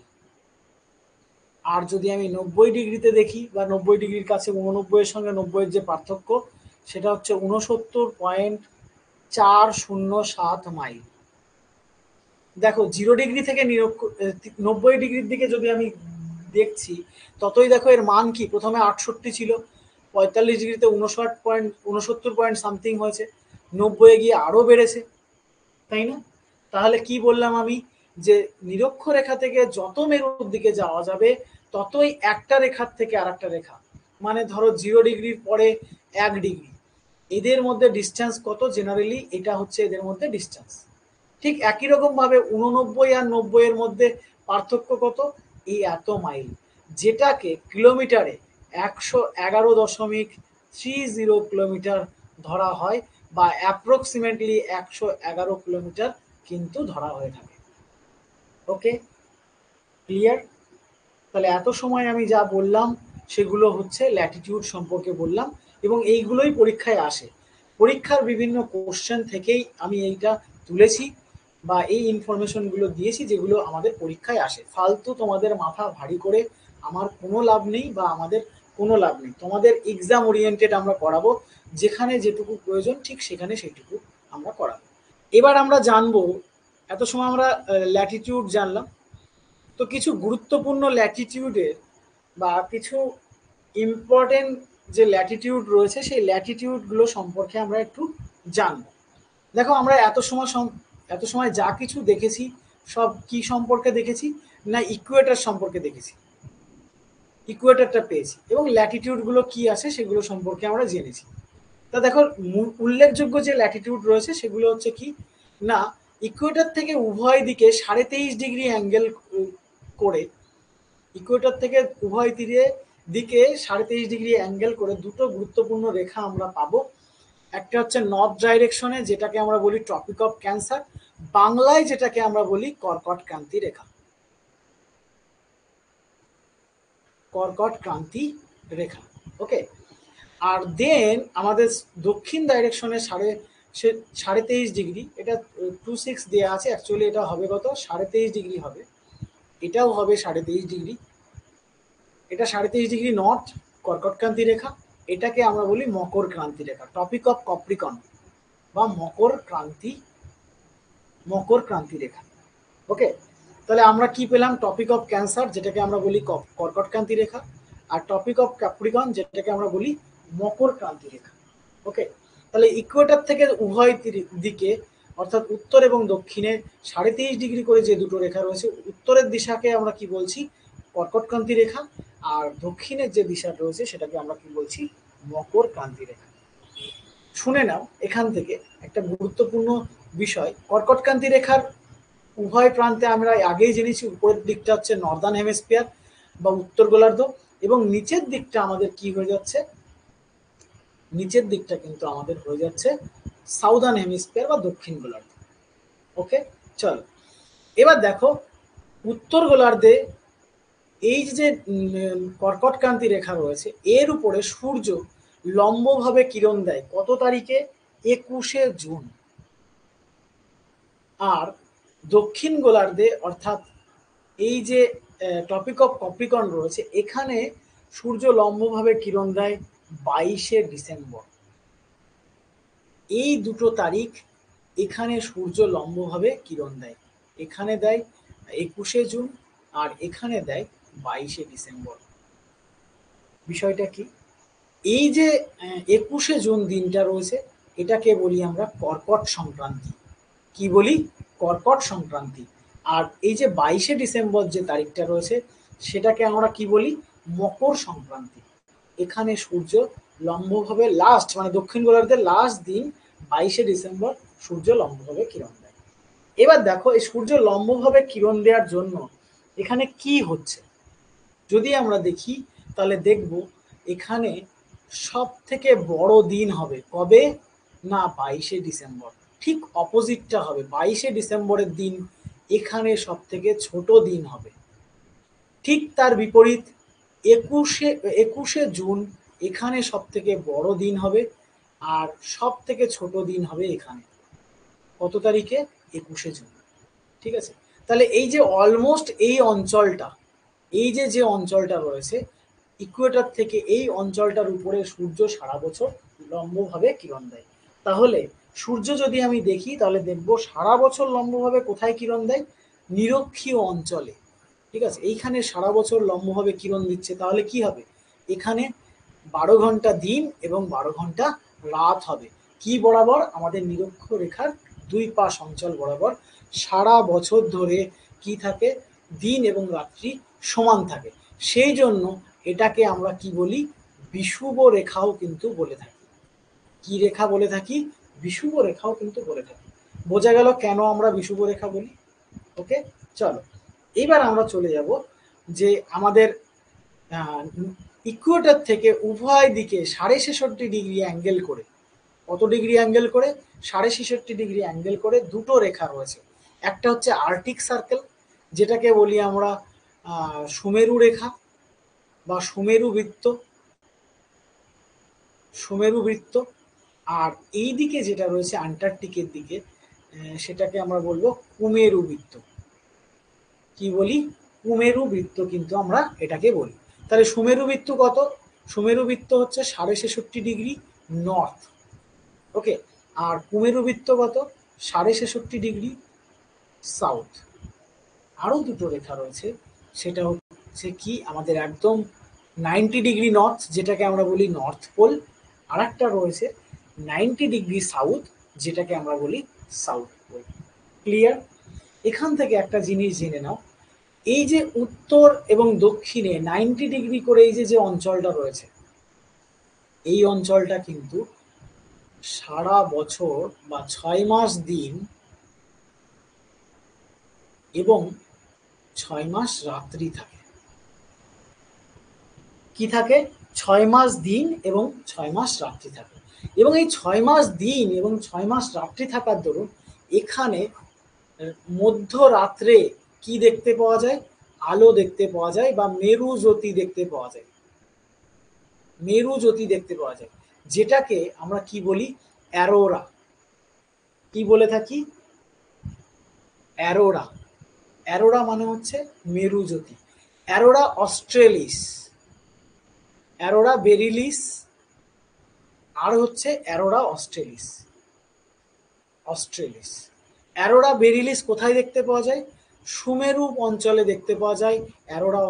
আর যদি আমি 90 ডিগ্রিতে দেখি, বা 90 ডিগ্রির কাছে 89-এর সঙ্গে 90-এর যে পার্থক্য সেটা হচ্ছে 69.407 মাইল। দেখো 0 ডিগ্রি থেকে 90 ডিগ্রির দিকে যদি আমি দেখছি ততই দেখো এর মান কি, প্রথমে 68 ছিল, 45 ডিগ্রিতে 69.69 সামথিং হয়েছে, 90-এ গিয়ে আরো বেড়েছে, তাই না? তাহলে কি বললাম আমি, যে নিরক্ষরেখা থেকে যত মেরুর দিকে যাওয়া যাবে ততই একটা রেখার থেকে আর একটা রেখা, মানে ধরো 0 ডিগ্রির পরে 1 ডিগ্রি, এদের মধ্যে ডিস্টেন্স কত, জেনারেলি এটা হচ্ছে এদের মধ্যে ডিস্টেন্স। ঠিক একই রকম ভাবে 89 আর 90-এর মধ্যে পার্থক্য কত, এই এত মাইল, যেটাকে কিলোমিটারে 111.30 কিলোমিটার ধরা হয়, বা অ্যাপ্রক্সিমেটলি 111 কিলোমিটার কিন্তু ধরা হয়ে থাকে। ওকে, ক্লিয়ার? তাহলে এত সময় আমি যা বললাম সেগুলো হচ্ছে ল্যাটিটিউড সম্পর্কে বললাম, এবং এইগুলোই পরীক্ষায় আসে। পরীক্ষার বিভিন্ন কোশ্চেন থেকেই আমি এইটা তুলেছি বা এই ইনফরমেশনগুলো দিয়েছি যেগুলো আমাদের পরীক্ষায় আসে। ফালতু তোমাদের মাথা ভারী করে আমার কোনো লাভ নেই, বা আমাদের কোনো লাভ নেই। তোমাদের এক্সাম ওরিয়েন্টেড আমরা করাবো, যেখানে যেটুকু প্রয়োজন ঠিক সেখানে সেইটুকু আমরা করাবো। এবার আমরা জানবো, এত সময় আমরা ল্যাটিটিউড জানলাম, তো কিছু গুরুত্বপূর্ণ ল্যাটিটিউডের বা কিছু ইম্পর্টেন্ট যে ল্যাটিটিউড রয়েছে সেই ল্যাটিটিউডগুলো সম্পর্কে আমরা একটু জানবো। দেখো আমরা এত সময় যা কিছু দেখেছি সব কি সম্পর্কে দেখেছি, না ইকুয়েটর সম্পর্কে দেখেছি, ইকুয়েটরটা পেয়েছি, এবং ল্যাটিটিউডগুলো কি আছে সেগুলো সম্পর্কে আমরা জেনেছি। তা দেখো উল্লেখযোগ্য যে ল্যাটিটিউড রয়েছে সেগুলো হচ্ছে কি না, ইকুয়েটর থেকে উভয় দিকে 23.5 ডিগ্রি অ্যাঙ্গেল করে, ইকুয়েটর থেকে উভয় দিকে 23.5 ডিগ্রি অ্যাঙ্গেল করে দুটো গুরুত্বপূর্ণ রেখা আমরা পাবো। একটা হচ্ছে নর্থ ডাইরেকশনে, যেটাকে আমরা বলি ট্রপিক অফ ক্যান্সার, বাংলায় যেটাকে আমরা বলি কর্কট ক্রান্তি রেখা, কর্কট ক্রান্তি রেখা। ওকে, আর দেন আমাদের দক্ষিণ ডাইরেকশনে 23.5 ডিগ্রি, এটা 26 দেওয়া আছে, অ্যাকচুয়ালি এটা হবে কত, 23.5 ডিগ্রি হবে, এটাও হবে 23.5 ডিগ্রি, এটা 23.5 ডিগ্রি নর্থ, কর্কট ক্রান্তি রেখা, এটাকে আমরা বলি মকর ক্রান্তি রেখা, টপিক অফ কপ্রিকন বা মকর ক্রান্তি রেখা। ওকে, তাহলে আমরা কি পেলাম, টপিক অফ ক্যান্সার যেটাকে আমরা বলি কর্কট ক্রান্তি রেখা, আর টপিক অফ ক্যাপ্রিকন যেটাকে আমরা বলি মকর ক্রান্তি রেখা। ওকে, তাহলে ইকুয়েটর থেকে উভয় দিকে অর্থাৎ উত্তর এবং দক্ষিণে 23.5 ডিগ্রি করে যে দুটো রেখা রয়েছে, উত্তরের দিশাকে আমরা কি বলছি, কর্কট ক্রান্তি রেখা, আর দক্ষিণের যে দিশা রয়েছে সেটাকে আমরা কি বলছি, মকর ক্রান্তি রেখা। শুনে নাও এখান থেকে একটা গুরুত্বপূর্ণ বিষয়, কর্কট ক্রান্তি রেখার উভয় প্রান্তে আমরা আগেই জেনেছি, উপরের দিকটা হচ্ছে নর্দার্ন হেমিস্ফিয়ার বা উত্তর গোলার্ধ, এবং নিচের দিকটা আমাদের কি হয়ে যাচ্ছে, নিচের দিকটা কিন্তু আমাদের হয়ে যাচ্ছে সাউদার্ন হেমিস্ফিয়ার বা দক্ষিণ গোলার্ধ। ওকে, চলো এবার দেখো উত্তর গোলার্ধে এই যে কর্কট ক্রান্তি রেখা রয়েছে এর উপরে সূর্য লম্বভাবে কিরণ দেয় কত তারিখে, 21শে জুন। আর দক্ষিণ গোলার্ধে অর্থাৎ এই যে টপিক অফ কপ্রিকন রয়েছে এখানে সূর্য লম্বভাবে কিরণ দেয় 22শে ডিসেম্বর। এই দুটো তারিখ এখানে সূর্য লম্বভাবে কিরণ দেয়, এখানে দেয় 21শে জুন আর এখানে দেয় 22শে ডিসেম্বর। বিষয়টা কি, এই যে 21শে জুন দিনটা রয়েছে এটাকে বলি আমরা কর্কট সংক্রান্তি। কি বলি, কর্কট সংক্রান্তি। আর এই যে 22শে ডিসেম্বর যে তারিখটা রয়েছে সেটাকে আমরা কি বলি, মকর সংক্রান্তি। এখানে সূর্য লম্বভাবে লাস্ট, মানে দক্ষিণ গোলার্ধের লাস্ট দিন 22শে ডিসেম্বর সূর্য লম্বভাবে কিরণ দেয়। এবার দেখো এই সূর্য লম্বভাবে কিরণ দেওয়ার জন্য এখানে কি হচ্ছে যদি আমরা দেখি, তাহলে দেখব এখানে সব থেকে বড় দিন হবে কবে না 22শে ডিসেম্বর। ঠিক অপোজিটটা হবে, 22শে ডিসেম্বরের দিন এখানে সব থেকে ছোট দিন হবে। ঠিক তার বিপরীত 21শে জুন এখানে সব থেকে বড় দিন হবে, আর সব থেকে ছোট দিন হবে এখানে। কত তারিখে? 21শে জুন। ঠিক আছে, তাহলে এই যে অলমোস্ট এই অঞ্চলটা, এই যে অঞ্চলটা রয়েছে ইকুয়েটর থেকে, এই অঞ্চলটার উপরে সূর্য সারা বছর লম্বভাবে কিরণ দেয়। তাহলে সূর্য যদি আমি দেখি তাহলে দেখব সারা বছর লম্বভাবে কোথায় কিরণ দেয়, নিরক্ষীয় অঞ্চলে। ঠিক আছে, এইখানে সারা বছর লম্বভাবে কিরণ দিচ্ছে। তাহলে কি হবে, এখানে 12 ঘন্টা দিন এবং 12 ঘন্টা রাত হবে। কি বরাবর? আমাদের নিরক্ষ রেখার দুই পাশ অঞ্চল বরাবর সারা বছর ধরে কি থাকে, দিন এবং রাত্রি সমান থাকে। সেই জন্য এটাকে আমরা কি বলি, বিষুব রেখাও কিন্তু বলে থাকি। কি রেখা বলে থাকি? বিষুব রেখাও কিন্তু বলে থাকি। বোঝা গেল কেন আমরা বিষুব রেখা বলি? ওকে, চলো এবার আমরা চলে যাব যে আমাদের ইকুয়েটর থেকে উভয় দিকে 66.5 অ্যাঙ্গেল করে, কত ডিগ্রি অ্যাঙ্গেল করে? 66.5 অ্যাঙ্গেল করে দুটো রেখা রয়েছে। একটা হচ্ছে আর্কটিক সার্কেল, যেটাকে বলি আমরা সুমেরু রেখা বা সুমেরু বৃত্ত, সুমেরু বৃত্ত। আর এই দিকে যেটা রয়েছে আন্টার্কটিকের দিকে, সেটাকে আমরা বলবো কুমেরু বৃত্ত। কি বলি? কুমেরু বৃত্ত কিন্তু আমরা এটাকে বলি। তাহলে সুমেরু বৃত্ত কত? সুমেরু বৃত্ত হচ্ছে 66.5 নর্থ। ওকে, আর কুমেরু বৃত্ত কত? 66.5 সাউথ। আরো দুটো রেখা রয়েছে, সেটা হচ্ছে কি আমাদের একদম 90 নর্থ, যেটাকে আমরা বলি নর্থ পোল। আর একটা রয়েছে 90 সাউথ, যেটাকে আমরা বলি সাউথ পোল। ক্লিয়ার? এখান থেকে একটা জিনিস জেনে নাও, এই যে উত্তর এবং দক্ষিণে 90 করে এই যে অঞ্চলটা রয়েছে, এই অঞ্চলটা কিন্তু সারা বছর বা 6 মাস দিন এবং 6 মাস রাত্রি থাকে। কি থাকে? 6 মাস দিন এবং 6 মাস রাত্রি থাকে। এবং এই 6 মাস দিন এবং 6 মাস রাত্রি থাকার দরুন এখানে মধ্যরাত্রে কি দেখতে পাওয়া যায়? আলো দেখতে পাওয়া যায় বা মেরু জ্যোতি দেখতে পাওয়া যায়। মেরু জ্যোতি দেখতে পাওয়া যায়, যেটাকে আমরা কি বলি? অ্যারোরা। কি বলে থাকি? অ্যারোরা। অ্যারোরা মানে হচ্ছে মেরু জ্যোতি। অ্যারোরা অস্ট্রেলিস, অ্যারোরা বেরিলিস, আর হচ্ছে অ্যারোরা অস্ট্রেলিস। অস্ট্রেলিস, অ্যারোরা বেরিলিস কোথায় দেখতে পাওয়া যায়? সুমেরু অঞ্চলে দেখতে পাওয়া যায় অ্যারোরা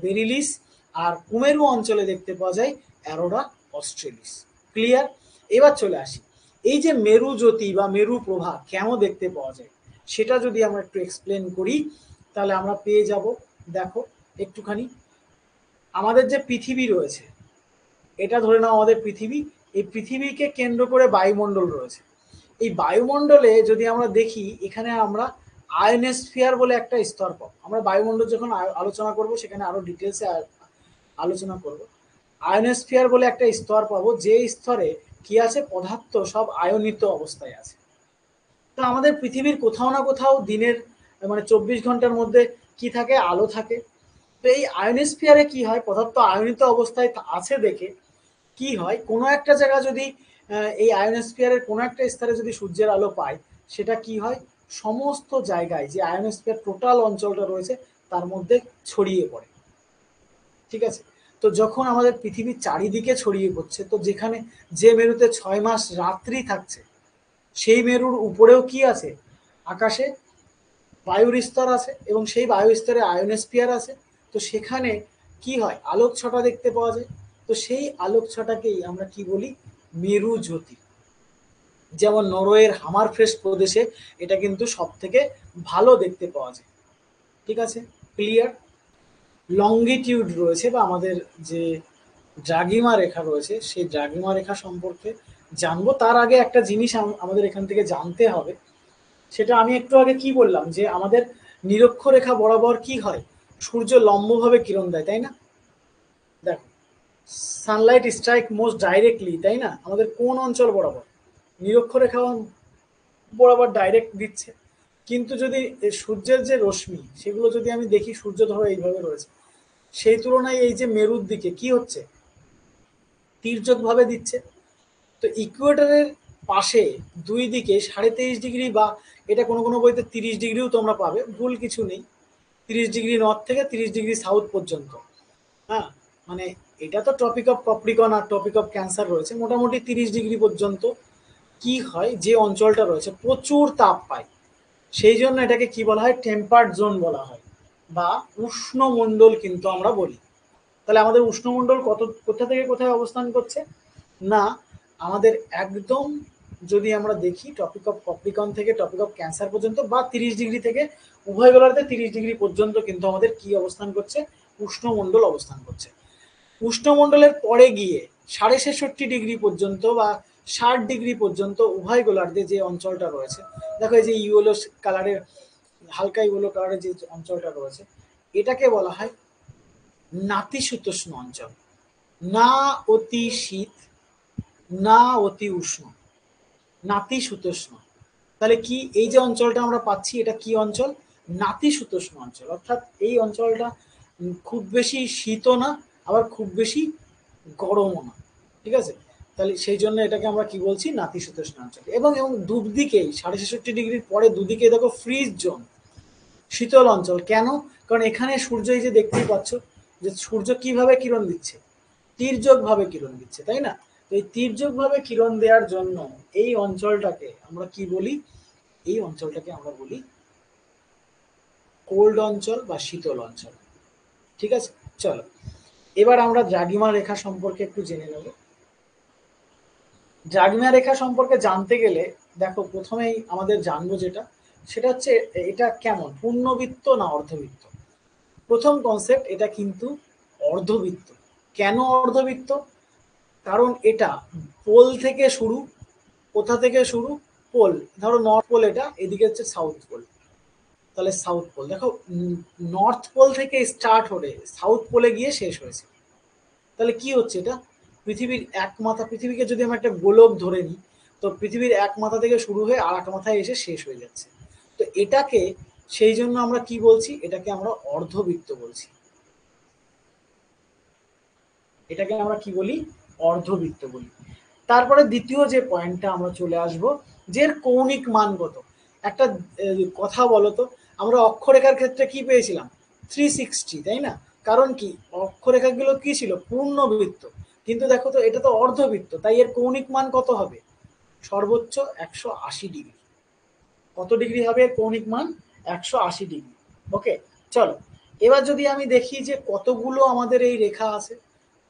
বেরিলিস, আর কুমেরু অঞ্চলে দেখতে পাওয়া যায় অ্যারোরা অস্ট্রেলিস। ক্লিয়ার? এবার চলে আসি, এই যে মেরু জ্যোতি বা মেরু প্রভা কেন দেখতে পাওয়া যায় সেটা যদি আমরা একটু এক্সপ্লেন করি, তাহলে আমরা পেয়ে যাব। দেখো একটুখানি, আমাদের যে পৃথিবী রয়েছে, এটা ধরে নাও আমাদের পৃথিবী, এই পৃথিবীকে কেন্দ্র করে বায়ুমণ্ডল রয়েছে। এই বায়ুমণ্ডলে যদি আমরা দেখি, এখানে আমরা আয়নোস্ফিয়ার বলে একটা স্তর পাবো। আমরা বায়ুমণ্ডল যখন আলোচনা করব সেখানে আরো ডিটেলসে আলোচনা করব। আয়নোস্ফিয়ার বলে একটা স্তর পাবো, যে স্তরে কি আছে? পদার্থ সব আয়নিত অবস্থায় আছে। তো আমাদের পৃথিবীর কোথাও না কোথাও দিনের মানে 24 ঘন্টার মধ্যে কি থাকে? আলো থাকে। তো এই আয়নোস্ফিয়ারে কি হয়? পদার্থ আয়নিত অবস্থায় আছে দেখে কি হয়, কোনো একটা জায়গা যদি এই আয়নোস্ফিয়ারের কোনো একটা স্তরে যদি সূর্যের আলো পায়, সেটা কি হয়? সমস্ত জায়গায় যে আয়নোস্ফিয়ার টোটাল অঞ্চলটা রয়েছে তার মধ্যে ছড়িয়ে পড়ে। ঠিক আছে, তো যখন আমাদের পৃথিবীর চারিদিকে ছড়িয়ে পড়ছে, তো যেখানে যে মেরুতে 6 মাস রাত্রি থাকছে, সেই মেরুর উপরেও কি আছে? আকাশে বায়ুর স্তর আছে এবং সেই বায়ু স্তরে আয়নোস্ফিয়ার আছে। তো সেখানে কি হয়? আলোক ছটা দেখতে পাওয়া যায়। তো সেই আলোক ছটাকেই আমরা কি বলি? মেরু জ্যোতি। যেমন নরওয়ের হামারফেস্ট প্রদেশে এটা কিন্তু সব থেকে ভালো দেখতে পাওয়া যায়। ঠিক আছে, ক্লিয়ার? লঙ্গিটিউড রয়েছে বা আমাদের যে দ্রাঘিমা রেখা রয়েছে সেই দ্রাঘিমা রেখা সম্পর্কে জানবো। তার আগে একটা জিনিস আমাদের এখান থেকে জানতে হবে, সেটা আমি একটু আগে কি বললাম যে আমাদের নিরক্ষরেখা বরাবর কি হয়, সূর্য লম্বভাবে কিরণ দেয়, তাই না? দেখো, সানলাইট স্ট্রাইক মোস্ট ডাইরেক্টলি, তাই না? আমাদের কোন অঞ্চল বরাবর? নিরক্ষরেখা বরাবর ডাইরেক্ট দিচ্ছে। কিন্তু যদি সূর্যের যে রশ্মি সেগুলো যদি আমি দেখি, সূর্য ধরো এইভাবে রয়েছে, সেই তুলনায় এই যে মেরুর দিকে কি হচ্ছে, তির্যক ভাবে দিচ্ছে। তো ইকুয়েটরের পাশে দুই দিকে 23.5 ডিগ্রি, বা এটা কোনো কোনো বইতে 30 ডিগ্রিও তোমরা পাবে, ভুল কিছু নেই, 30 ডিগ্রি নর্থ থেকে 30 ডিগ্রি সাউথ পর্যন্ত। হ্যাঁ, মানে এটা তো টপিক অফ কপ্রিকন আর টপিক অফ ক্যান্সার রয়েছে, মোটামুটি 30 ডিগ্রি পর্যন্ত কি হয়, যে অঞ্চলটা রয়েছে প্রচুর তাপ পায়, সেই জন্য এটাকে কি বলা হয়, টেম্পার্ড জোন বলা হয় বা উষ্ণমণ্ডল কিন্তু আমরা বলি। তাহলে আমাদের উষ্ণমণ্ডল কোথা থেকে কোথায় অবস্থান করছে না, আমাদের একদম যদি আমরা দেখি টপিক অফ কপ্রিকন থেকে টপিক অফ ক্যান্সার পর্যন্ত, বা 30 ডিগ্রি থেকে উভয় গোলার্ধে 30 ডিগ্রি পর্যন্ত কিন্তু আমাদের কি অবস্থান করছে, উষ্ণমণ্ডল অবস্থান করছে। উষ্ণমণ্ডলের পরে গিয়ে 66.5 ডিগ্রি পর্যন্ত বা 60 ডিগ্রি পর্যন্ত উভয় গোলার্ধে যে অঞ্চলটা রয়েছে, দেখো এই যে ইয়েলো কালারের, হালকা ইয়েলো কালারের যে অঞ্চলটা রয়েছে, এটাকে বলা হয় নাতিশীতোষ্ণ অঞ্চল। না অতি শীত, না অতি উষ্ণ, নাতিশীতোষ্ণ। তাহলে কি, এই যে অঞ্চলটা আমরা পাচ্ছি এটা কি অঞ্চল, নাতিশীতোষ্ণ অঞ্চল। অর্থাৎ এই অঞ্চলটা খুব বেশি শীতও না, আবার খুব বেশি গরমও না। ঠিক আছে, তাহলে সেই জন্য এটাকে আমরা কি বলছি, নাতিশীতোষ্ণ অঞ্চল। এবং এবং দুদিকেই 66.5 ডিগ্রির পরে দুদিকে দেখো ফ্রিজ জোন, শীতল অঞ্চল। কেন? কারণ এখানে সূর্য, এই যে দেখতেই পাচ্ছ যে সূর্য কিভাবে কিরণ দিচ্ছে, তির্যক ভাবে কিরণ দিচ্ছে, তাই না? তো এই তির্যক ভাবে কিরণ দেওয়ার জন্য এই অঞ্চলটাকে আমরা কি বলি, এই অঞ্চলটাকে আমরা বলি কোল্ড অঞ্চল বা শীতল অঞ্চল। ঠিক আছে, চলো এবার আমরা দ্রাঘিমা রেখা সম্পর্কে একটু জেনে নেব। দ্রাঘিমা রেখা সম্পর্কে জানতে গেলে দেখো, প্রথমেই আমাদের জানবো যেটা, সেটা হচ্ছে এটা কেমন, পূর্ণবৃত্ত না অর্ধবৃত্ত। প্রথম কনসেপ্ট, এটা কিন্তু অর্ধবৃত্ত। কেন অর্ধবৃত্ত? কারণ এটা পোল থেকে শুরু, কোথা থেকে শুরু, পোল, ধরো নর্থ পোল, এটা এদিকে হচ্ছে সাউথ পোল, তাহলে সাউথ পোল দেখো, নর্থ পোল থেকে স্টার্ট হয়ে সাউথ পোলে গিয়ে শেষ হয়েছে। তাহলে কি হচ্ছে, এটা পৃথিবীর এক মাথা, পৃথিবীকে যদি আমরা একটা গোলক ধরে নিই, তো পৃথিবীর এক মাথা থেকে শুরু হয়ে আর এক মাথায় এসে শেষ হয়ে যাচ্ছে। তো এটাকে, সেই জন্য আমরা কি বলছি, এটাকে আমরা অর্ধবৃত্ত বলছি। এটাকে আমরা কি বলি, অর্ধবৃত্ত বলি। তারপরে দ্বিতীয় যে পয়েন্টটা আমরা চলে আসব, যে কৌণিক মান কত। একটা কথা বলতো, আমরা অক্ষরেখার ক্ষেত্রে কি পেয়েছিলাম, 360, তাই না? কারণ কি, অক্ষরেখাগুলো কি ছিল, পূর্ণবৃত্ত। কিন্তু দেখো তো, এটা তো অর্ধবৃত্ত, তাই এর কৌণিক মান কত হবে, সর্বোচ্চ 180 ডিগ্রি। কত ডিগ্রি হবে এর কৌণিক মান, 180 ডিগ্রি। ওকে, চলো এবার যদি আমি দেখি যে কতগুলো আমাদের এই রেখা আছে,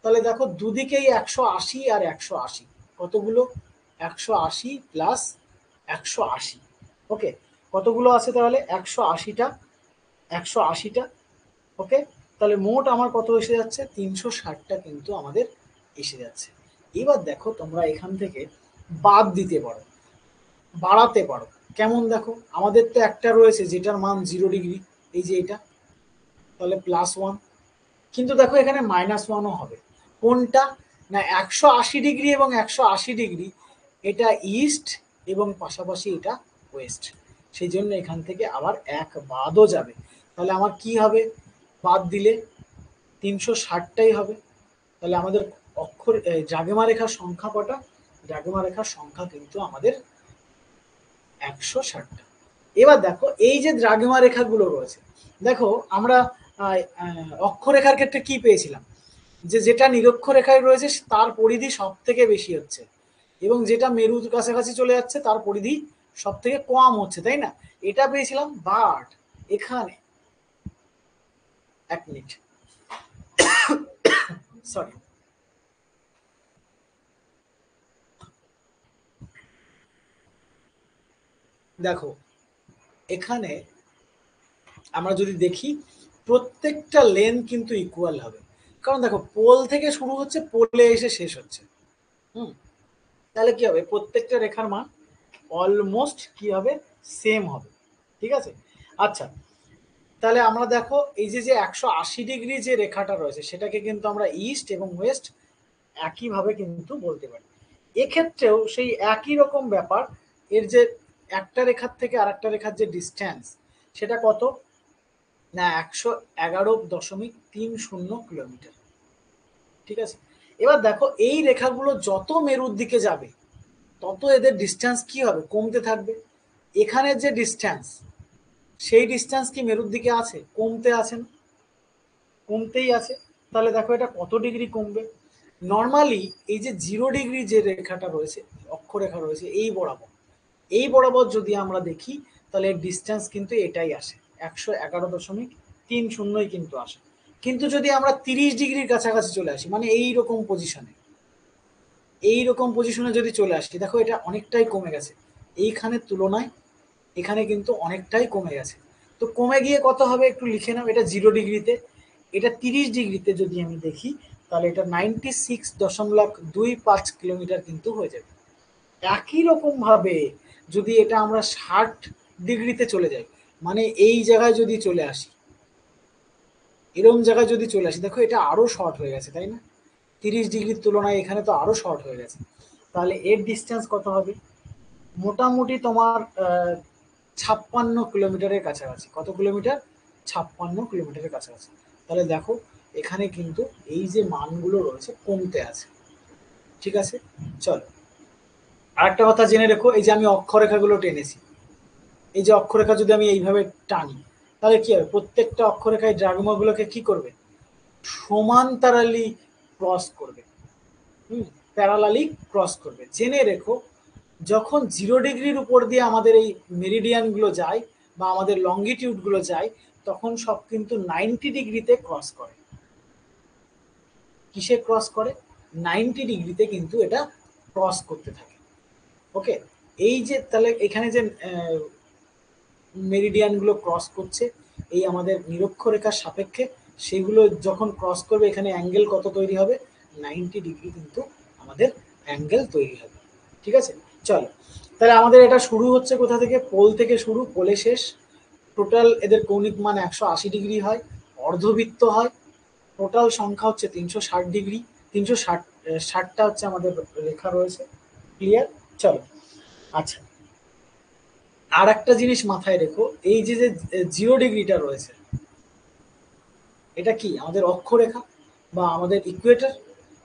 তাহলে দেখো দুদিকেই 180 আর 180, কতগুলো, 180 প্লাস 180। ওকে, কতগুলো আছে তাহলে, 180টা, 180টা। ওকে, তাহলে মোট আমার কত এসে যাচ্ছে, 360টা কিন্তু আমাদের এসে যাচ্ছে। এবার দেখো, তোমরা এখান থেকে বাদ দিতে পারো, বাড়াতে পারো। কেমন দেখো, আমাদের তো একটা রয়েছে যেটার মান 0 ডিগ্রি, এই যে এটা, তাহলে +1। কিন্তু দেখো এখানে -1ও হবে। কোনটা না, 180 ডিগ্রি এবং 180 ডিগ্রি, এটা ইস্ট এবং পাশাপাশি এটা ওয়েস্ট, সেই জন্য এখান থেকে আবার এক বাদও যাবে। তাহলে আমার কি হবে, বাদ দিলে 360টাই হবে। তাহলে আমাদের দ্রাঘিমা রেখার সংখ্যা কটা, দ্রাঘিমা রেখার সংখ্যা কিন্তু আমাদের 160টা। এবার দেখো, এই যে দ্রাঘিমা রেখাগুলো রয়েছে, দেখো আমরা অক্ষরেখার ক্ষেত্রে কি পেয়েছিলাম, যে যেটা নিরক্ষরেখায় রয়েছে তার পরিধি সব থেকে বেশি হচ্ছে, এবং যেটা মেরুর কাছাকাছি চলে যাচ্ছে তার পরিধি সব থেকে কম হচ্ছে, তাই না? এটা পেয়েছিলাম। বাট এখানে, এক মিনিট, সরি, দেখো এখানে আমরা যদি দেখি প্রত্যেকটা লেন কিন্তু ইকুয়াল হবে, কারণ দেখো পোল থেকে শুরু হচ্ছে, পোলে এসে শেষ হচ্ছে। হুম, তাহলে কি হবে, প্রত্যেকটা রেখার মান অলমোস্ট কি হবে, সেম হবে। ঠিক আছে, আচ্ছা তাহলে আমরা দেখো এই যে 180 ডিগ্রি যে রেখাটা রয়েছে সেটাকে কিন্তু আমরা ইস্ট এবং ওয়েস্ট একইভাবে কিন্তু বলতে পারি। এক্ষেত্রেও সেই একই রকম ব্যাপার, এর যে একটা রেখার থেকে আরেকটা রেখার যে ডিস্টেন্স সেটা কত না 111.30 কিলোমিটার। ঠিক আছে, এবার দেখো এই রেখাগুলো যত মেরুর দিকে যাবে তত এদের ডিস্টেন্স কি হবে, কমতে থাকবে। এখানে যে ডিস্টেন্স, সেই ডিস্টেন্স কি মেরুর দিকে আছে, কমতে আছে না, কমতেই আছে। তাহলে দেখো এটা কত ডিগ্রি কমবে। নর্মালি এই যে 0 ডিগ্রি যে রেখাটা রয়েছে, অক্ষরেখা রয়েছে, এই বরাবর যদি আমরা দেখি তাহলে এর ডিস্টেন্স কিন্তু এটাই আসে, 111.30 কিন্তু আসে। কিন্তু যদি আমরা 30 ডিগ্রির কাছাকাছি চলে আসি, মানে এইরকম পজিশনে যদি চলে আসি, দেখো এটা অনেকটাই কমে গেছে এইখানের তুলনায়, এখানে কিন্তু অনেকটাই কমে গেছে। তো কমে গিয়ে কত হবে একটু লিখে নাও, এটা 0 ডিগ্রিতে, এটা 30 ডিগ্রিতে যদি আমি দেখি তাহলে এটা 96.25 কিলোমিটার কিন্তু হয়ে যাবে। একই রকম ভাবে যদি এটা আমরা 60 ডিগ্রিতে চলে যাই, মানে এই জায়গায় যদি চলে আসি, এরকম জায়গায় যদি চলে আসি, দেখো এটা আরো শর্ট হয়ে গেছে, তাই না? 30 ডিগ্রির তুলনায় এখানে তো আরো শর্ট হয়ে গেছে। তাহলে এর ডিস্টেন্স কত হবে, মোটামুটি তোমার 56 কিলোমিটারের কাছাকাছি। কত কিলোমিটার, 56 কিলোমিটারের কাছাকাছি। তাহলে দেখো এখানে কিন্তু এই যে মানগুলো রয়েছে কমতে আছে। ঠিক আছে, চলো আরেকটা কথা জেনে রেখো, এই যে আমি অক্ষরেখাগুলো টেনেছি, এই যে অক্ষরেখা যদি আমি এইভাবে টানি তাহলে কি হবে, প্রত্যেকটা অক্ষরেখায় ড্রাগমাগুলোকে কি করবে, সমান্তরালি ক্রস করবে। প্যারালালি ক্রস করবে। জেনে রেখো যখন 0 ডিগ্রির উপর দিয়ে আমাদের এই মেরিডিয়ানগুলো যায় বা আমাদের লঙ্গিটিউডগুলো যায়, তখন সব কিন্তু 90 ডিগ্রিতে ক্রস করে। কিসে ক্রস করে, 90 ডিগ্রিতে কিন্তু এটা ক্রস করতে থাকে। ওকে, এই যে তাহলে এখানে যে মেরিডিয়ানগুলো ক্রস করছে এই আমাদের নিরক্ষরেখার সাপেক্ষে, সেগুলো যখন ক্রস করবে এখানে অ্যাঙ্গেল কত তৈরি হবে, 90 ডিগ্রি কিন্তু আমাদের অ্যাঙ্গেল তৈরি হবে। ঠিক আছে, চলো তাহলে আমাদের এটা শুরু হচ্ছে কোথা থেকে, পোল থেকে শুরু, পোলে শেষ। টোটাল এদের কৌণিক মান 180 ডিগ্রি হয়, অর্ধবৃত্ত হয়। টোটাল সংখ্যা হচ্ছে 360 ডিগ্রি, 360টা হচ্ছে আমাদের রেখা রয়েছে। ক্লিয়ার, চলো আচ্ছা আর একটা জিনিস মাথায় রেখো, এই যে 0 ডিগ্রিটা রয়েছে এটা কি আমাদের অক্ষরেখা বা আমাদের ইকুয়েটর।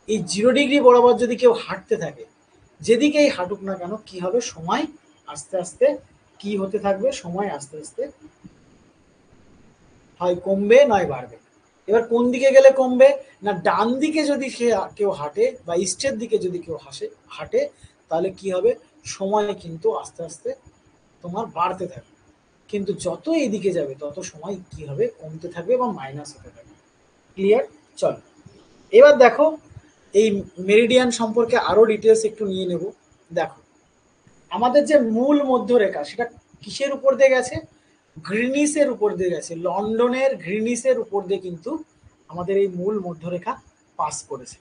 এই 0 ডিগ্রি বরাবর যদি কেউ হাঁটতে থাকে, যেদিকেই হাঁটুক না কেন কি হবে, সময় আস্তে আস্তে কি হতে থাকবে, সময় আস্তে আস্তে হয় কমবে নয় বাড়বে। এবার কোন দিকে গেলে কমবে না, ডান দিকে যদি কেউ হাঁটে বা ইস্টের দিকে যদি কেউ হাঁটে তাহলে কি হবে, সময় কিন্তু আস্তে আস্তে তোমার বাড়তে থাকবে। কিন্তু যত এদিকে যাবে তত সময় কি হবে, কমতে থাকবে বা মাইনাস হতে থাকবে। ক্লিয়ার, চলো এবার দেখো এই মেরিডিয়ান সম্পর্কে আরো ডিটেলস একটু নিয়ে নেব। দেখো আমাদের যে মূল মধ্যরেখা সেটা কিসের উপর দিয়ে গেছে, গ্রিনিসের উপর দিয়ে গেছে, লন্ডনের গ্রিনিসের উপর দিয়ে কিন্তু আমাদের এই মূল মধ্যরেখা পাস করেছে।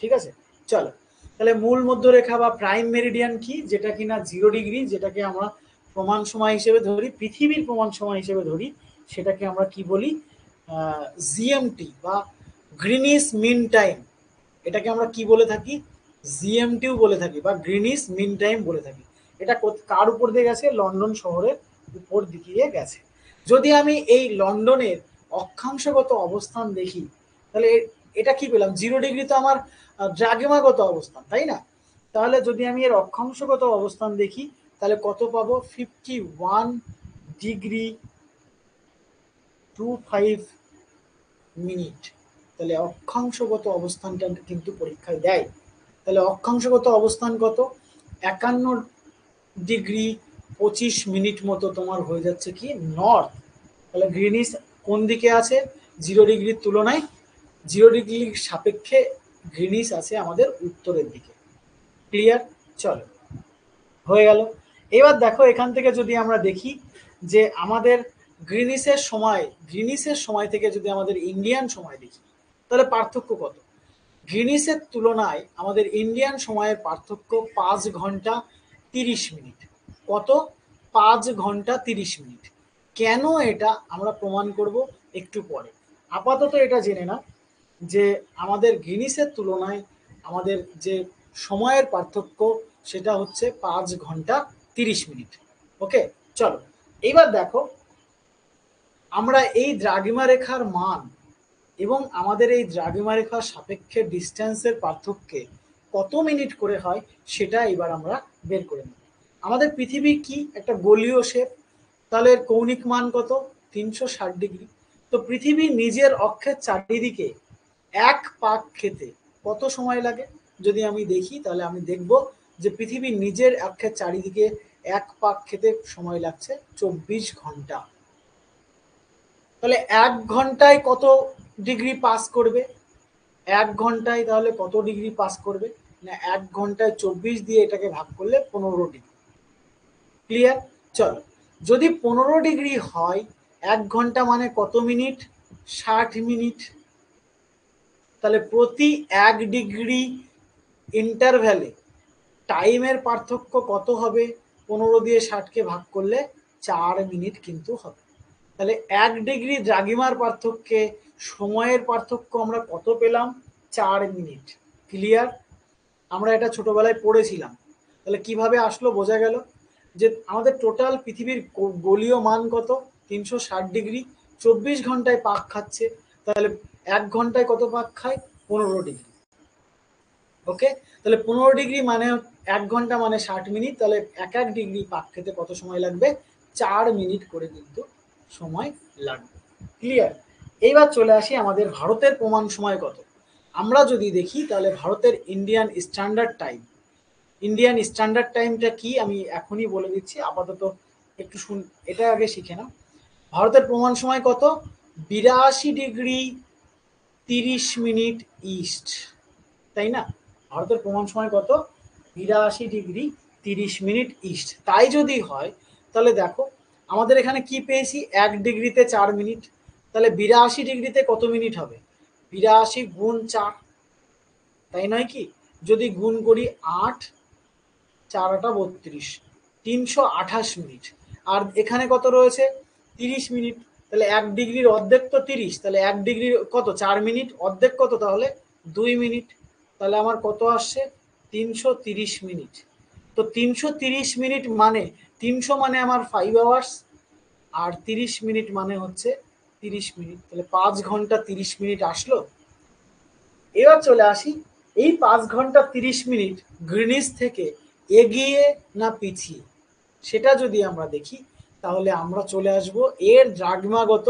ঠিক আছে, চলো তাহলে মূল মধ্যরেখা বা প্রাইম মেরিডিয়ান কি, যেটা কিনা 0 ডিগ্রি, যেটাকে আমরা প্রমাণ সময় হিসেবে ধরি, পৃথিবীর প্রমাণ সময় হিসেবে ধরি, সেটাকে আমরা কি বলি, জিএমটি বা গ্রিনিস মিন টাইম। এটাকে আমরা কি বলে থাকি, জিএমটিও বলে থাকি বা গ্রিনিস মিন টাইম বলে থাকি। এটা কার উপর দিয়ে গেছে, লন্ডন শহরের উপর দিকে গেছে। যদি আমি এই লন্ডনের অক্ষাংশগত অবস্থান দেখি তাহলে এটা কি পেলাম, 0 ডিগ্রি তো আমার দ্রাঘিমাগত অবস্থান, তাই না? তাহলে যদি আমি এর অক্ষাংশগত অবস্থান দেখি তাহলে কত পাবো, 51°25'। তাহলে অক্ষাংশগত অবস্থানটা কিন্তু পরীক্ষায় দেয়। তাহলে অক্ষাংশগত অবস্থান কত, 51°25' মতো তোমার হয়ে যাচ্ছে কি নর্থ। তাহলে গ্রিনিস কোন দিকে আছে, 0 ডিগ্রির তুলনায় 0 ডিগ্রির সাপেক্ষে গ্রিনিস আছে আমাদের উত্তরের দিকে। ক্লিয়ার, চলো হয়ে গেল। এবার দেখো এখান থেকে যদি আমরা দেখি যে আমাদের গ্রিনিসের সময় থেকে যদি আমাদের ইন্ডিয়ান সময় দেখি, তাহলে পার্থক্য কত? গ্রিনিসের তুলনায় আমাদের ইন্ডিয়ান সময়ের পার্থক্য 5 ঘন্টা 30 মিনিট। কত? 5 ঘন্টা 30 মিনিট। কেন এটা আমরা প্রমাণ করব একটু পরে। আপাতত এটা জেনে না যে আমাদের গ্রিনিসের তুলনায় আমাদের যে সময়ের পার্থক্য সেটা হচ্ছে 5 ঘন্টা 30 মিনিট। ওকে, চলো এইবার দেখো আমরা এই দ্রাঘিমা রেখার মান এবং আমাদের এই দ্রাঘিমা রেখার সাপেক্ষে ডিস্টেন্সের পার্থক্যে কত মিনিট করে হয় সেটা এবার আমরা বের করে নেব। আমাদের পৃথিবী কি একটা গোলীয় শেপ, তাহলে এর কৌণিক মান কত? 360 ডিগ্রি। তো পৃথিবী নিজের অক্ষের চারিদিকে এক পাক খেতে কত সময় লাগে যদি আমি দেখি, তাহলে আমি দেখব যে পৃথিবী নিজের অক্ষের চারিদিকে এক পাক খেতে সময় লাগছে 24 ঘন্টা। তাহলে 1 ঘন্টায় কত ডিগ্রি পাস করবে? 1 ঘন্টায় তাহলে কত ডিগ্রি পাস করবে না, 1 ঘন্টায় 24 দিয়ে এটাকে ভাগ করলে 15 ডিগ্রি। ক্লিয়ার? চলো, যদি 15 ডিগ্রি হয় 1 ঘন্টা মানে কত মিনিট? 60 মিনিট। তাহলে প্রতি 1 ডিগ্রি ইন্টারভ্যালে টাইমের পার্থক্য কত হবে? 15 দিয়ে 60কে ভাগ করলে 4 মিনিট কিন্তু হবে। তাহলে 1 ডিগ্রি দ্রাঘিমার পার্থক্যে সময়ের পার্থক্য আমরা কত পেলাম? 4 মিনিট। ক্লিয়ার? আমরা এটা ছোটবেলায় পড়েছিলাম। তাহলে কিভাবে আসলো বোঝা গেল যে আমাদের টোটাল পৃথিবীর গোলীয় মান কত? 360 ডিগ্রি, 24 ঘন্টায় পাক খাচ্ছে। তাহলে 1 ঘন্টায় কত পাক খায়? 15 ডিগ্রি। ওকে, তাহলে 15 ডিগ্রি মানে 1 ঘন্টা মানে 60 মিনিট। তাহলে এক এক ডিগ্রি পাক খেতে কত সময় লাগবে? 4 মিনিট করে কিন্তু সময় লাগবে। ক্লিয়ার? এইবার চলে আসি আমাদের ভারতের প্রমাণ সময় কত। আমরা যদি দেখি তাহলে ভারতের ইন্ডিয়ান স্ট্যান্ডার্ড টাইমটা কি আমি এখনই বলে দিচ্ছি, আপাতত একটু এটা আগে শিখে নাও। ভারতের প্রমাণ সময় কত? 82 ডিগ্রি 30 মিনিট ইস্ট, তাই না? ভারতের প্রমাণ সময় কত? 82 ডিগ্রি 30 মিনিট ইস্ট। তাই যদি হয় তাহলে দেখো আমাদের এখানে কি পেয়েছি? 1 ডিগ্রিতে 4 মিনিট। তাহলে 82 ডিগ্রিতে কত মিনিট হবে? 82 গুণ 4, তাই নয় কি? যদি গুণ করি 8, 4 8 32, 328 মিনিট। আর এখানে কত রয়েছে? 30 মিনিট। তাহলে 1 ডিগ্রির অর্ধেক তো 30, তাহলে 1 ডিগ্রির কত? 4 মিনিট। অর্ধেক কত তাহলে? 2 মিনিট। তাহলে আমার কত আসছে? 330 মিনিট। তো 330 মিনিট মানে 300 মানে আমার 5 আওয়ার্স, আর 30 মিনিট মানে হচ্ছে 30 মিনিট। তাহলে 5 ঘন্টা 30 মিনিট আসলো। এবার চলে আসি এই 5 ঘন্টা 30 মিনিট গ্রিনিচ থেকে এগিয়ে না পিছিয়ে সেটা যদি আমরা দেখি, তাহলে আমরা চলে আসব এর দ্রাঘিমাগত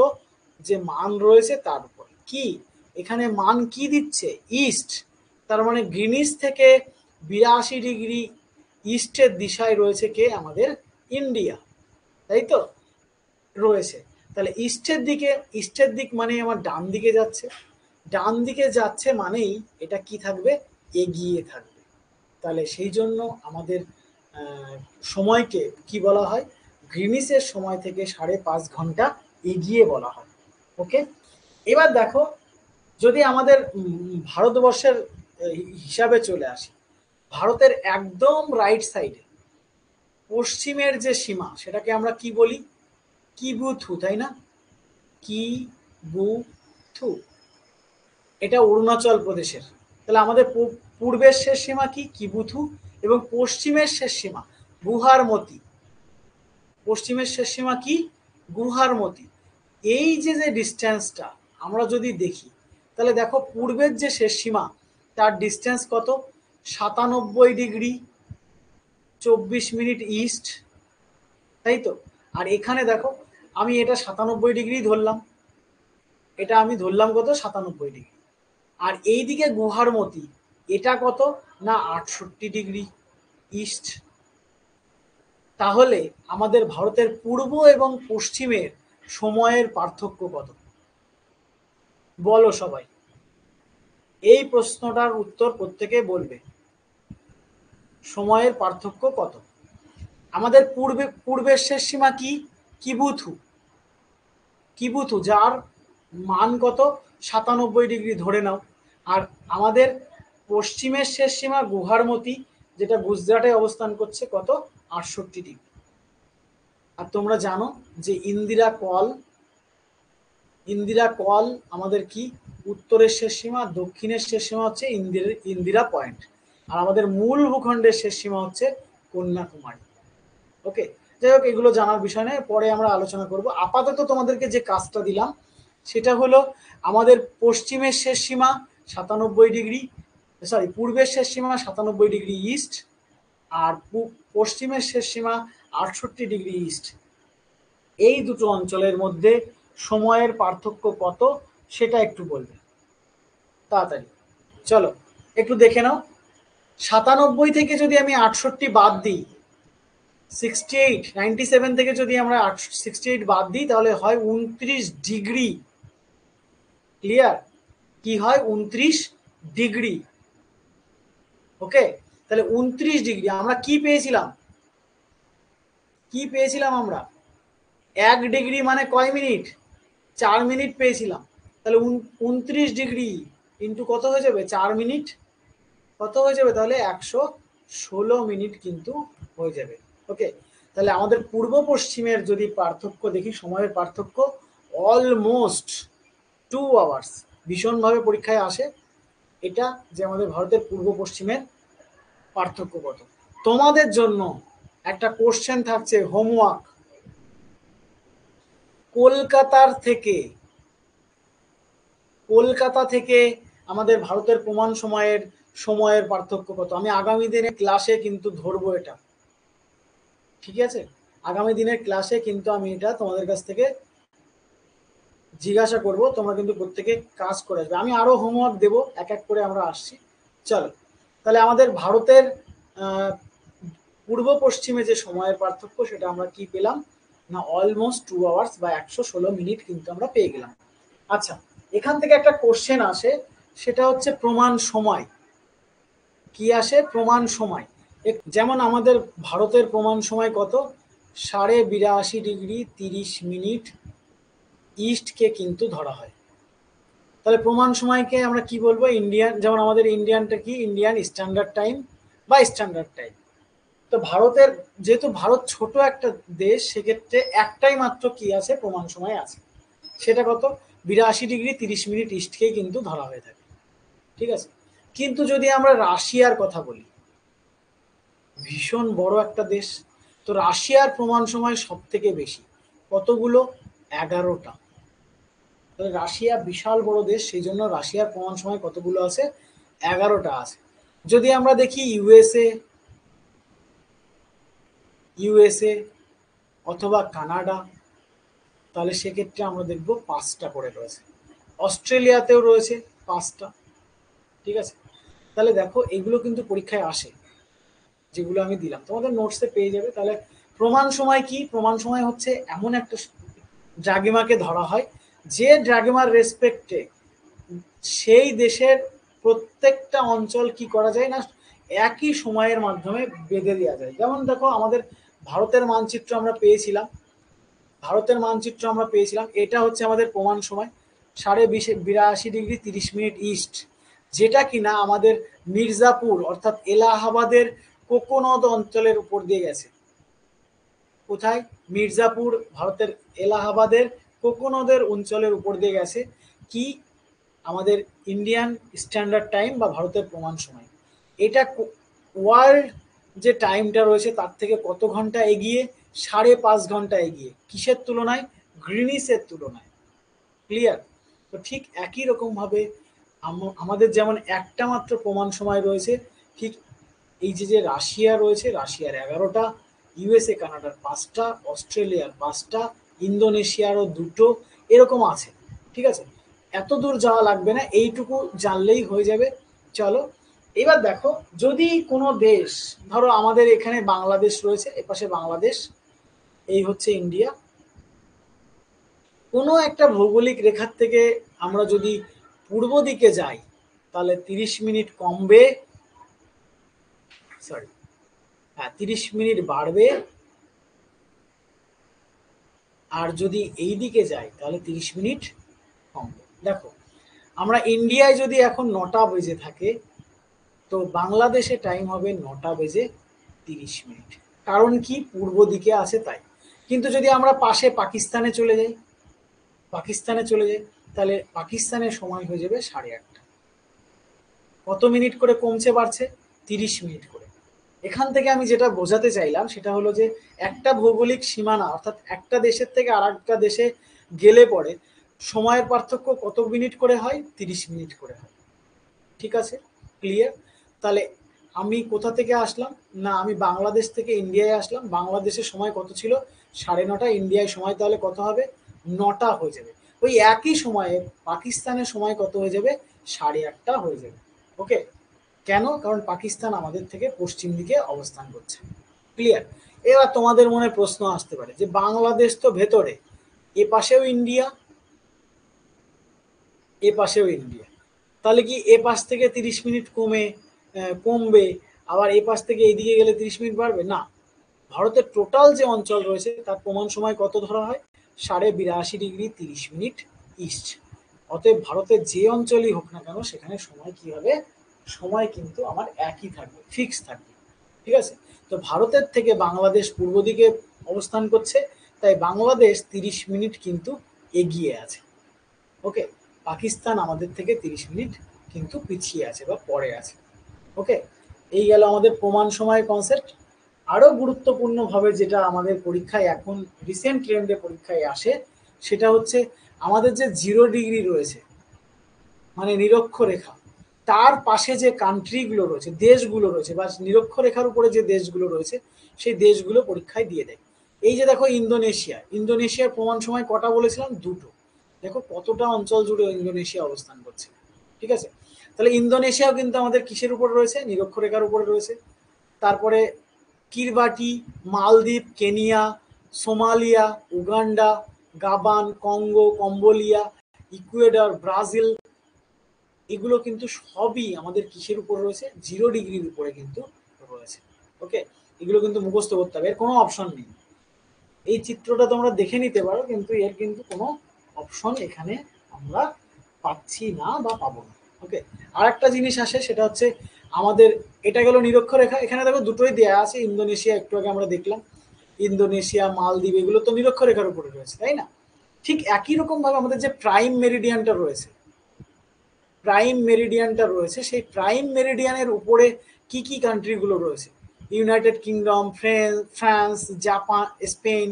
যে মান রয়েছে তার উপর। কি এখানে মান কি দিচ্ছে? ইস্ট। তার মানে গ্রিনিচ থেকে 82 ডিগ্রি ইস্টের দিশায় রয়েছে কে? আমাদের ইন্ডিয়া, তাই তো রয়েছে। তাহলে ইস্টের দিক মানে আমার ডান দিকে যাচ্ছে। ডান দিকে যাচ্ছে মানেই এটা কি থাকবে? এগিয়ে থাকবে। তাহলে সেই জন্য আমাদের সময়কে কি বলা হয়? গ্রিনিচের সময় থেকে 5.5 ঘন্টা এগিয়ে বলা হয়। ওকে, এবার দেখো যদি আমাদের ভারতবর্ষের হিসাবে চলে আসি, ভারতের একদম রাইট সাইডে পশ্চিমের যে সীমা সেটাকে আমরা কি বলি? কিবুথু, তাই না? কিবুথু, এটা অরুণাচল প্রদেশের। তাহলে আমাদের পূর্বের শেষ সীমা কি? কিবুথু। এবং পশ্চিমের শেষ সীমা গুহারমতি। পশ্চিমের শেষ সীমা কি? গুহারমতি। এই যে যে ডিস্টেন্সটা আমরা যদি দেখি, তাহলে দেখো পূর্বের যে শেষ সীমা তার ডিস্টেন্স কত? 97 ডিগ্রি 24 মিনিট ইস্ট, তাই তো? আর এখানে দেখো আমি এটা 97 ডিগ্রি ধরলাম, এটা আমি ধরলাম কত? 97 ডিগ্রি। আর এইদিকে গুহারমতি, এটা কত না 68 ডিগ্রি ইস্ট। তাহলে আমাদের ভারতের পূর্ব এবং পশ্চিমের সময়ের পার্থক্য কত? বলো সবাই, এই প্রশ্নটার উত্তর প্রত্যেকে বলবে। সময়ের পার্থক্য কত? আমাদের পূর্বের শেষ সীমা কি? কিবুথু। কিবুথু, যার মান কত? 97 ডিগ্রি ধরে নাও। আর আমাদের পশ্চিমের শেষ সীমা গুহারমতি, যেটা গুজরাটে অবস্থান করছে, কত? 68 ডিগ্রি। আর তোমরা জানো যে ইন্দিরা কল আমাদের কি? উত্তরের শেষ সীমা। দক্ষিণের শেষ সীমা হচ্ছে ইন্দিরা পয়েন্ট। আর আমাদের মূল ভূখণ্ডের শেষ সীমা হচ্ছে কন্যাকুমারী। ওকে, যাই হোক, এগুলো জানার বিষয় নয়, পরে আমরা আলোচনা করব। আপাতত তোমাদেরকে যে কাজটা দিলাম সেটা হলো আমাদের পশ্চিমের শেষ সীমা 97 ডিগ্রি, সরি, পূর্বের শেষ সীমা 97 ডিগ্রি ইস্ট, আর পশ্চিমের শেষ সীমা 68 ডিগ্রি ইস্ট। এই দুটো অঞ্চলের মধ্যে সময়ের পার্থক্য কত সেটা একটু বলবে তাড়াতাড়ি। চলো একটু দেখে নাও। 97 থেকে যদি আমি 68 বাদ দিই, 97 থেকে যদি আমরা 68 বাদ দিই, তাহলে হয় 29 ডিগ্রি। ক্লিয়ার? কি হয়? 29 ডিগ্রি। ওকে, তাহলে 29 ডিগ্রি আমরা কি পেয়েছিলাম? আমরা 1 ডিগ্রি মানে কয় মিনিট? 4 মিনিট পেয়েছিলাম। তাহলে 29 ডিগ্রি ইন্টু কত হয়ে যাবে? 4 মিনিট। কত হয়ে যাবে তাহলে? 116 মিনিট কিন্তু হয়ে যাবে। ওকে, তাহলে আমাদের পূর্ব পশ্চিমের যদি পার্থক্য দেখি, সময়ের পার্থক্য অলমোস্ট 2 আওয়ার্স। ভীষণভাবে পরীক্ষায় আসে এটা, যে আমাদের ভারতের পূর্ব পশ্চিমের পার্থক্য কত। তোমাদের জন্য একটা কোশ্চেন থাকছে, হোমওয়ার্ক। কলকাতা থেকে আমাদের ভারতের প্রমাণ সময়ের পার্থক্য কত? আমি আগামী দিনে ক্লাসে কিন্তু ধরবো এটা, ঠিক আছে? আগামী দিনের ক্লাসে কিন্তু আমি এটা তোমাদের কাছ থেকে জিজ্ঞাসা করব, তোমরা কিন্তু প্রত্যেকে কাজ করে আসবে। আমি আরো হোমওয়ার্ক দেবো, এক এক করে আমরা আসছি। চলো, তাহলে আমাদের ভারতের পূর্ব পশ্চিমে যে সময়ের পার্থক্য সেটা আমরা কি পেলাম না? অলমোস্ট 2 আওয়ার্স বা 116 মিনিট কিন্তু আমরা পেয়ে গেলাম। আচ্ছা, এখান থেকে একটা কোশ্চেন আসে, সেটা হচ্ছে প্রমাণ সময়। কি আসে? প্রমাণ সময়। যেমন আমাদের ভারতের প্রমাণ সময় কত? 82.30 ডিগ্রি ইস্টকে কিন্তু ধরা হয়। তাহলে প্রমাণ সময়কে আমরা কি বলবো? ইন্ডিয়ান, যেমন আমাদের ইন্ডিয়ানটা কি? ইন্ডিয়ান স্ট্যান্ডার্ড টাইম বা স্ট্যান্ডার্ড টাইম। তো ভারতের, যেহেতু ভারত ছোট একটা দেশ, সেক্ষেত্রে একটাই মাত্র কি আছে? প্রমাণ সময় আছে। সেটা কত? 82.30 ইস্টকেই কিন্তু ধরা হয়ে থাকে। ঠিক আছে, কিন্তু যদি আমরা রাশিয়ার কথা বলি, ভীষণ বড় একটা দেশ, তো রাশিয়ার প্রমাণ সময় সব থেকে বেশি। কতগুলো? 11টা। তাহলে রাশিয়া বিশাল বড় দেশ, সেই জন্য রাশিয়ার প্রমাণ সময় কতগুলো আছে? 11টা আছে। যদি আমরা দেখি ইউএসএ অথবা কানাডা, তাহলে সেক্ষেত্রে আমরা দেখব 5টা করে রয়েছে। অস্ট্রেলিয়াতেও রয়েছে 5টা। ঠিক আছে, তাহলে দেখো এগুলো কিন্তু পরীক্ষায় আসে, যেগুলো আমি দিলাম তোমাদের নোটসে পেয়ে যাবে। তাহলে প্রমাণ সময় কি? প্রমাণ সময় হচ্ছে এমন একটা ড্রাগিমাকে ধরা হয়, যে ড্রাগিমার রেসপেক্টে সেই দেশের প্রত্যেকটা অঞ্চল কি করা যায় না, একই সময়ের মাধ্যমে বেঁধে দেওয়া যায়। যেমন দেখো, আমাদের ভারতের মানচিত্র আমরা পেয়েছিলাম, এটা হচ্ছে আমাদের প্রমাণ সময় 82.30 ইস্ট, যেটা কিনা আমাদের মির্জাপুর অর্থাৎ এলাহাবাদের কোকোনদ অঞ্চলের উপর দিয়ে গেছে। কোথায়? মির্জাপুর, ভারতের এলাহাবাদের কোকোনদের অঞ্চলের উপর দিয়ে গেছে কি? আমাদের ইন্ডিয়ান স্ট্যান্ডার্ড টাইম বা ভারতের প্রমাণ সময়। এটা ওয়ার্ল্ড যে টাইমটা রয়েছে তার থেকে কত ঘন্টা এগিয়ে? 5.5 ঘন্টা এগিয়ে। কিসের তুলনায়? গ্রিনিসের তুলনায়। ক্লিয়ার? তো ঠিক একই রকম ভাবে আমাদের যেমন একটা মাত্র প্রমাণ সময় রয়েছে, ঠিক এই যে রাশিয়া রয়েছে, রাশিয়ার 11টা, ইউএসএ কানাডার 5টা, অস্ট্রেলিয়ার 5টা, ইন্দোনেশিয়ারও 2টো, এরকম আছে। ঠিক আছে, এত দূর যাওয়া লাগবে না, এইটুকু জানলেই হয়ে যাবে। চলো এবার দেখো, যদি কোনো দেশ, ধরো আমাদের এখানে বাংলাদেশ রয়েছে, এপাশে বাংলাদেশ, এই হচ্ছে ইন্ডিয়া, কোনো একটা ভৌগোলিক রেখার থেকে আমরা যদি পূর্ব দিকে যাই, তাহলে 30 মিনিট কমবে, 30 মিনিট বাড়বে, আর যদি এই দিকে যাই তাহলে 30 মিনিট কমবে। দেখো আমরা ইন্ডিয়ায় যদি এখন 9টা বেজে থাকে, তো বাংলাদেশে টাইম হবে 9টা বেজে 30 মিনিট। কারণ কি, পূর্ব দিকে আছে তাই। কিন্তু যদি আমরা পাশে পাকিস্তানে চলে যাই তাহলে পাকিস্তানের সময় হয়ে যাবে 8:30। কত মিনিট করে কমছে বাড়ছে? 30 মিনিট করে। এখান থেকে আমি যেটা বোঝাতে চাইলাম সেটা হলো যে একটা ভৌগোলিক সীমানা অর্থাৎ একটা দেশের থেকে আর একটা দেশে গেলে পরে সময়ের পার্থক্য কত মিনিট করে হয়? 30 মিনিট করে হয়। ঠিক আছে, ক্লিয়ার? তাহলে আমি কোথা থেকে আসলাম? না, আমি বাংলাদেশ থেকে ইন্ডিয়ায় আসলাম। বাংলাদেশের সময় কত ছিল? 9:30। ইন্ডিয়ায় সময় তাহলে কত হবে? 9টা হয়ে যাবে। ওই একই সময়ে পাকিস্তানের সময় কত হয়ে যাবে? 8:30 হয়ে যাবে। ওকে, কেন? কারণ পাকিস্তান আমাদের থেকে পশ্চিম দিকে অবস্থান করছে। ক্লিয়ার? এবার তোমাদের মনে প্রশ্ন আসতে পারে যে বাংলাদেশ তো ভেতরে, এ পাশেও ইন্ডিয়া, এ পাশেও ইন্ডিয়া, তাহলে কি এ পাশ থেকে 30 মিনিট কমবে, আবার এ পাশ থেকে এইদিকে গেলে 30 মিনিট বাড়বে? না, ভারতের টোটাল যে অঞ্চল রয়েছে তার প্রমাণ সময় কত ধরা হয়? 82.5 ডিগ্রি 30 মিনিট ইস্ট। অতএব ভারতের যে অঞ্চলই হোক না কেন সেখানে সময় কি হবে? সময় কিন্তু আমার একই থাকবে, ফিক্স থাকবে। ঠিক আছে? তো ভারতের থেকে বাংলাদেশ পূর্ব দিকে অবস্থান করছে, তাই বাংলাদেশ 30 মিনিট কিন্তু এগিয়ে আছে। ওকে, পাকিস্তান আমাদের থেকে 30 মিনিট কিন্তু পিছিয়ে আছে বা পরে আছে। ওকে, এই গেল আমাদের প্রমাণ সময় কনসেপ্ট। আরো গুরুত্বপূর্ণভাবে যেটা আমাদের পরীক্ষায় এখন রিসেন্ট ট্রেন্ডে পরীক্ষায় আসে সেটা হচ্ছে আমাদের যে 0 ডিগ্রি রয়েছে মানে নিরক্ষরেখা, তার পাশে যে কান্ট্রিগুলো রয়েছে, দেশগুলো রয়েছে, বা নিরক্ষরেখার উপরে যে দেশগুলো রয়েছে সেই দেশগুলো পরীক্ষায় দিয়ে দেয়। এই যে দেখো ইন্দোনেশিয়ার প্রমাণ সময় কটা বলেছিলাম? 2টো। দেখো কতটা অঞ্চল জুড়ে ইন্দোনেশিয়া অবস্থান করছে। ঠিক আছে, তাহলে ইন্দোনেশিয়াও কিন্তু আমাদের কিসের উপর রয়েছে? নিরক্ষরেখার উপরে রয়েছে। তারপরে Kiribati, Maldives, Kenya, Somalia, Uganda, Gabon, Congo, Colombia, Ecuador, Brazil, এগুলো কিন্তু সবই আমাদের কিসের উপর রয়েছে? 0 ডিগ্রির উপরে কিন্তু রয়েছে। ওকে, এগুলো কিন্তু মুখস্থ করতে হবে, এর কোনো অপশন নেই। এই চিত্রটা তোমরা দেখে নিতে পারো, কিন্তু এর কিন্তু কোনো অপশন এখানে আমরা পাচ্ছি না বা পাবো না। ওকে, আর একটা জিনিস আসে সেটা হচ্ছে আমাদের, এটা গেল নিরক্ষরেখা। এখানে দেখো দুটোই দেয়া আছে। ইন্দোনেশিয়া একটু আগে আমরা দেখলাম, ইন্দোনেশিয়া, মালদ্বীপ এগুলো তো নিরক্ষরেখার উপরে রয়েছে, তাই না? ঠিক একই রকম ভাবে আমাদের যে প্রাইম মেরিডিয়ানটা রয়েছে সেই প্রাইম মেরিডিয়ানের উপরে কি কি কান্ট্রিগুলো রয়েছে? United kingdom, France, Japan, Spain,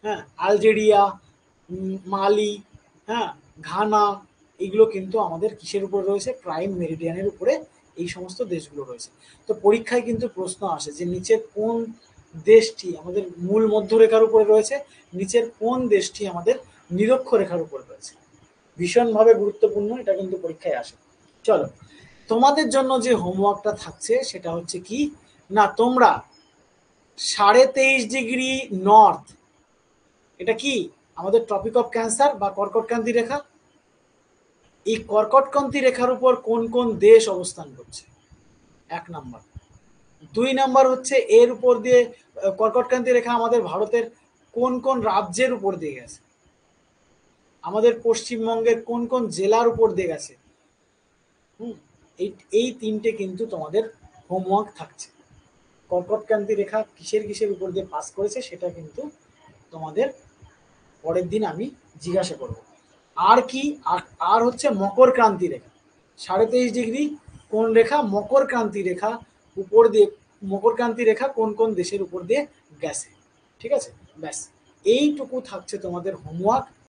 হ্যাঁ, আলজেরিয়া, মালি, হ্যাঁ, ঘানা, এগুলো কিন্তু আমাদের কিসের উপরে রয়েছে? প্রাইম মেরিডিয়ানের উপরে এই সমস্ত দেশগুলো রয়েছে। তো পরীক্ষায় কিন্তু প্রশ্ন আসে যে নিচের কোন দেশটি আমাদের মূল মধ্যরেখার উপরে রয়েছে, নিচের কোন দেশটি আমাদের নিরক্ষরেখার উপরে রয়েছে। ভীষণভাবে গুরুত্বপূর্ণ, এটা কিন্তু পরীক্ষায় আসে। চলো, তোমাদের জন্য যে হোমওয়ার্কটা থাকছে সেটা হচ্ছে কি, না তোমরা 23.5 ডিগ্রি নর্থ, এটা কি আমাদের ট্রপিক অফ ক্যান্সার বা কর্কটক্রান্তি রেখা, এই কর্কটক্রান্তি রেখার উপর কোন কোন দেশ অবস্থান করছে? 1 নাম্বার। 2 নাম্বার হচ্ছে এর উপর দিয়ে কর্কটক্রান্তি রেখা আমাদের ভারতের কোন কোন রাজ্যের উপর দিয়ে গেছে, আমাদের পশ্চিমবঙ্গের কোন কোন জেলার উপর দিয়ে গেছে। এই এই তিনটে কিন্তু তোমাদের হোমওয়ার্ক থাকছে। কর্কটক্রান্তি রেখা কিসের কিসের উপর দিয়ে পাস করেছে সেটা কিন্তু তোমাদের পরের দিন আমি জিজ্ঞাসা করব। আর কি, আর হচ্ছে মকর ক্রান্তি রেখা। 23.5 ডিগ্রি কোন রেখা? মকর ক্রান্তি রেখা উপর দিয়ে, মকর ক্রান্তি রেখা কোন কোন দেশের উপর দিয়ে গেছে। ঠিক আছে, ব্যাস এইটুকু থাকছে তোমাদের হোমওয়ার্ক।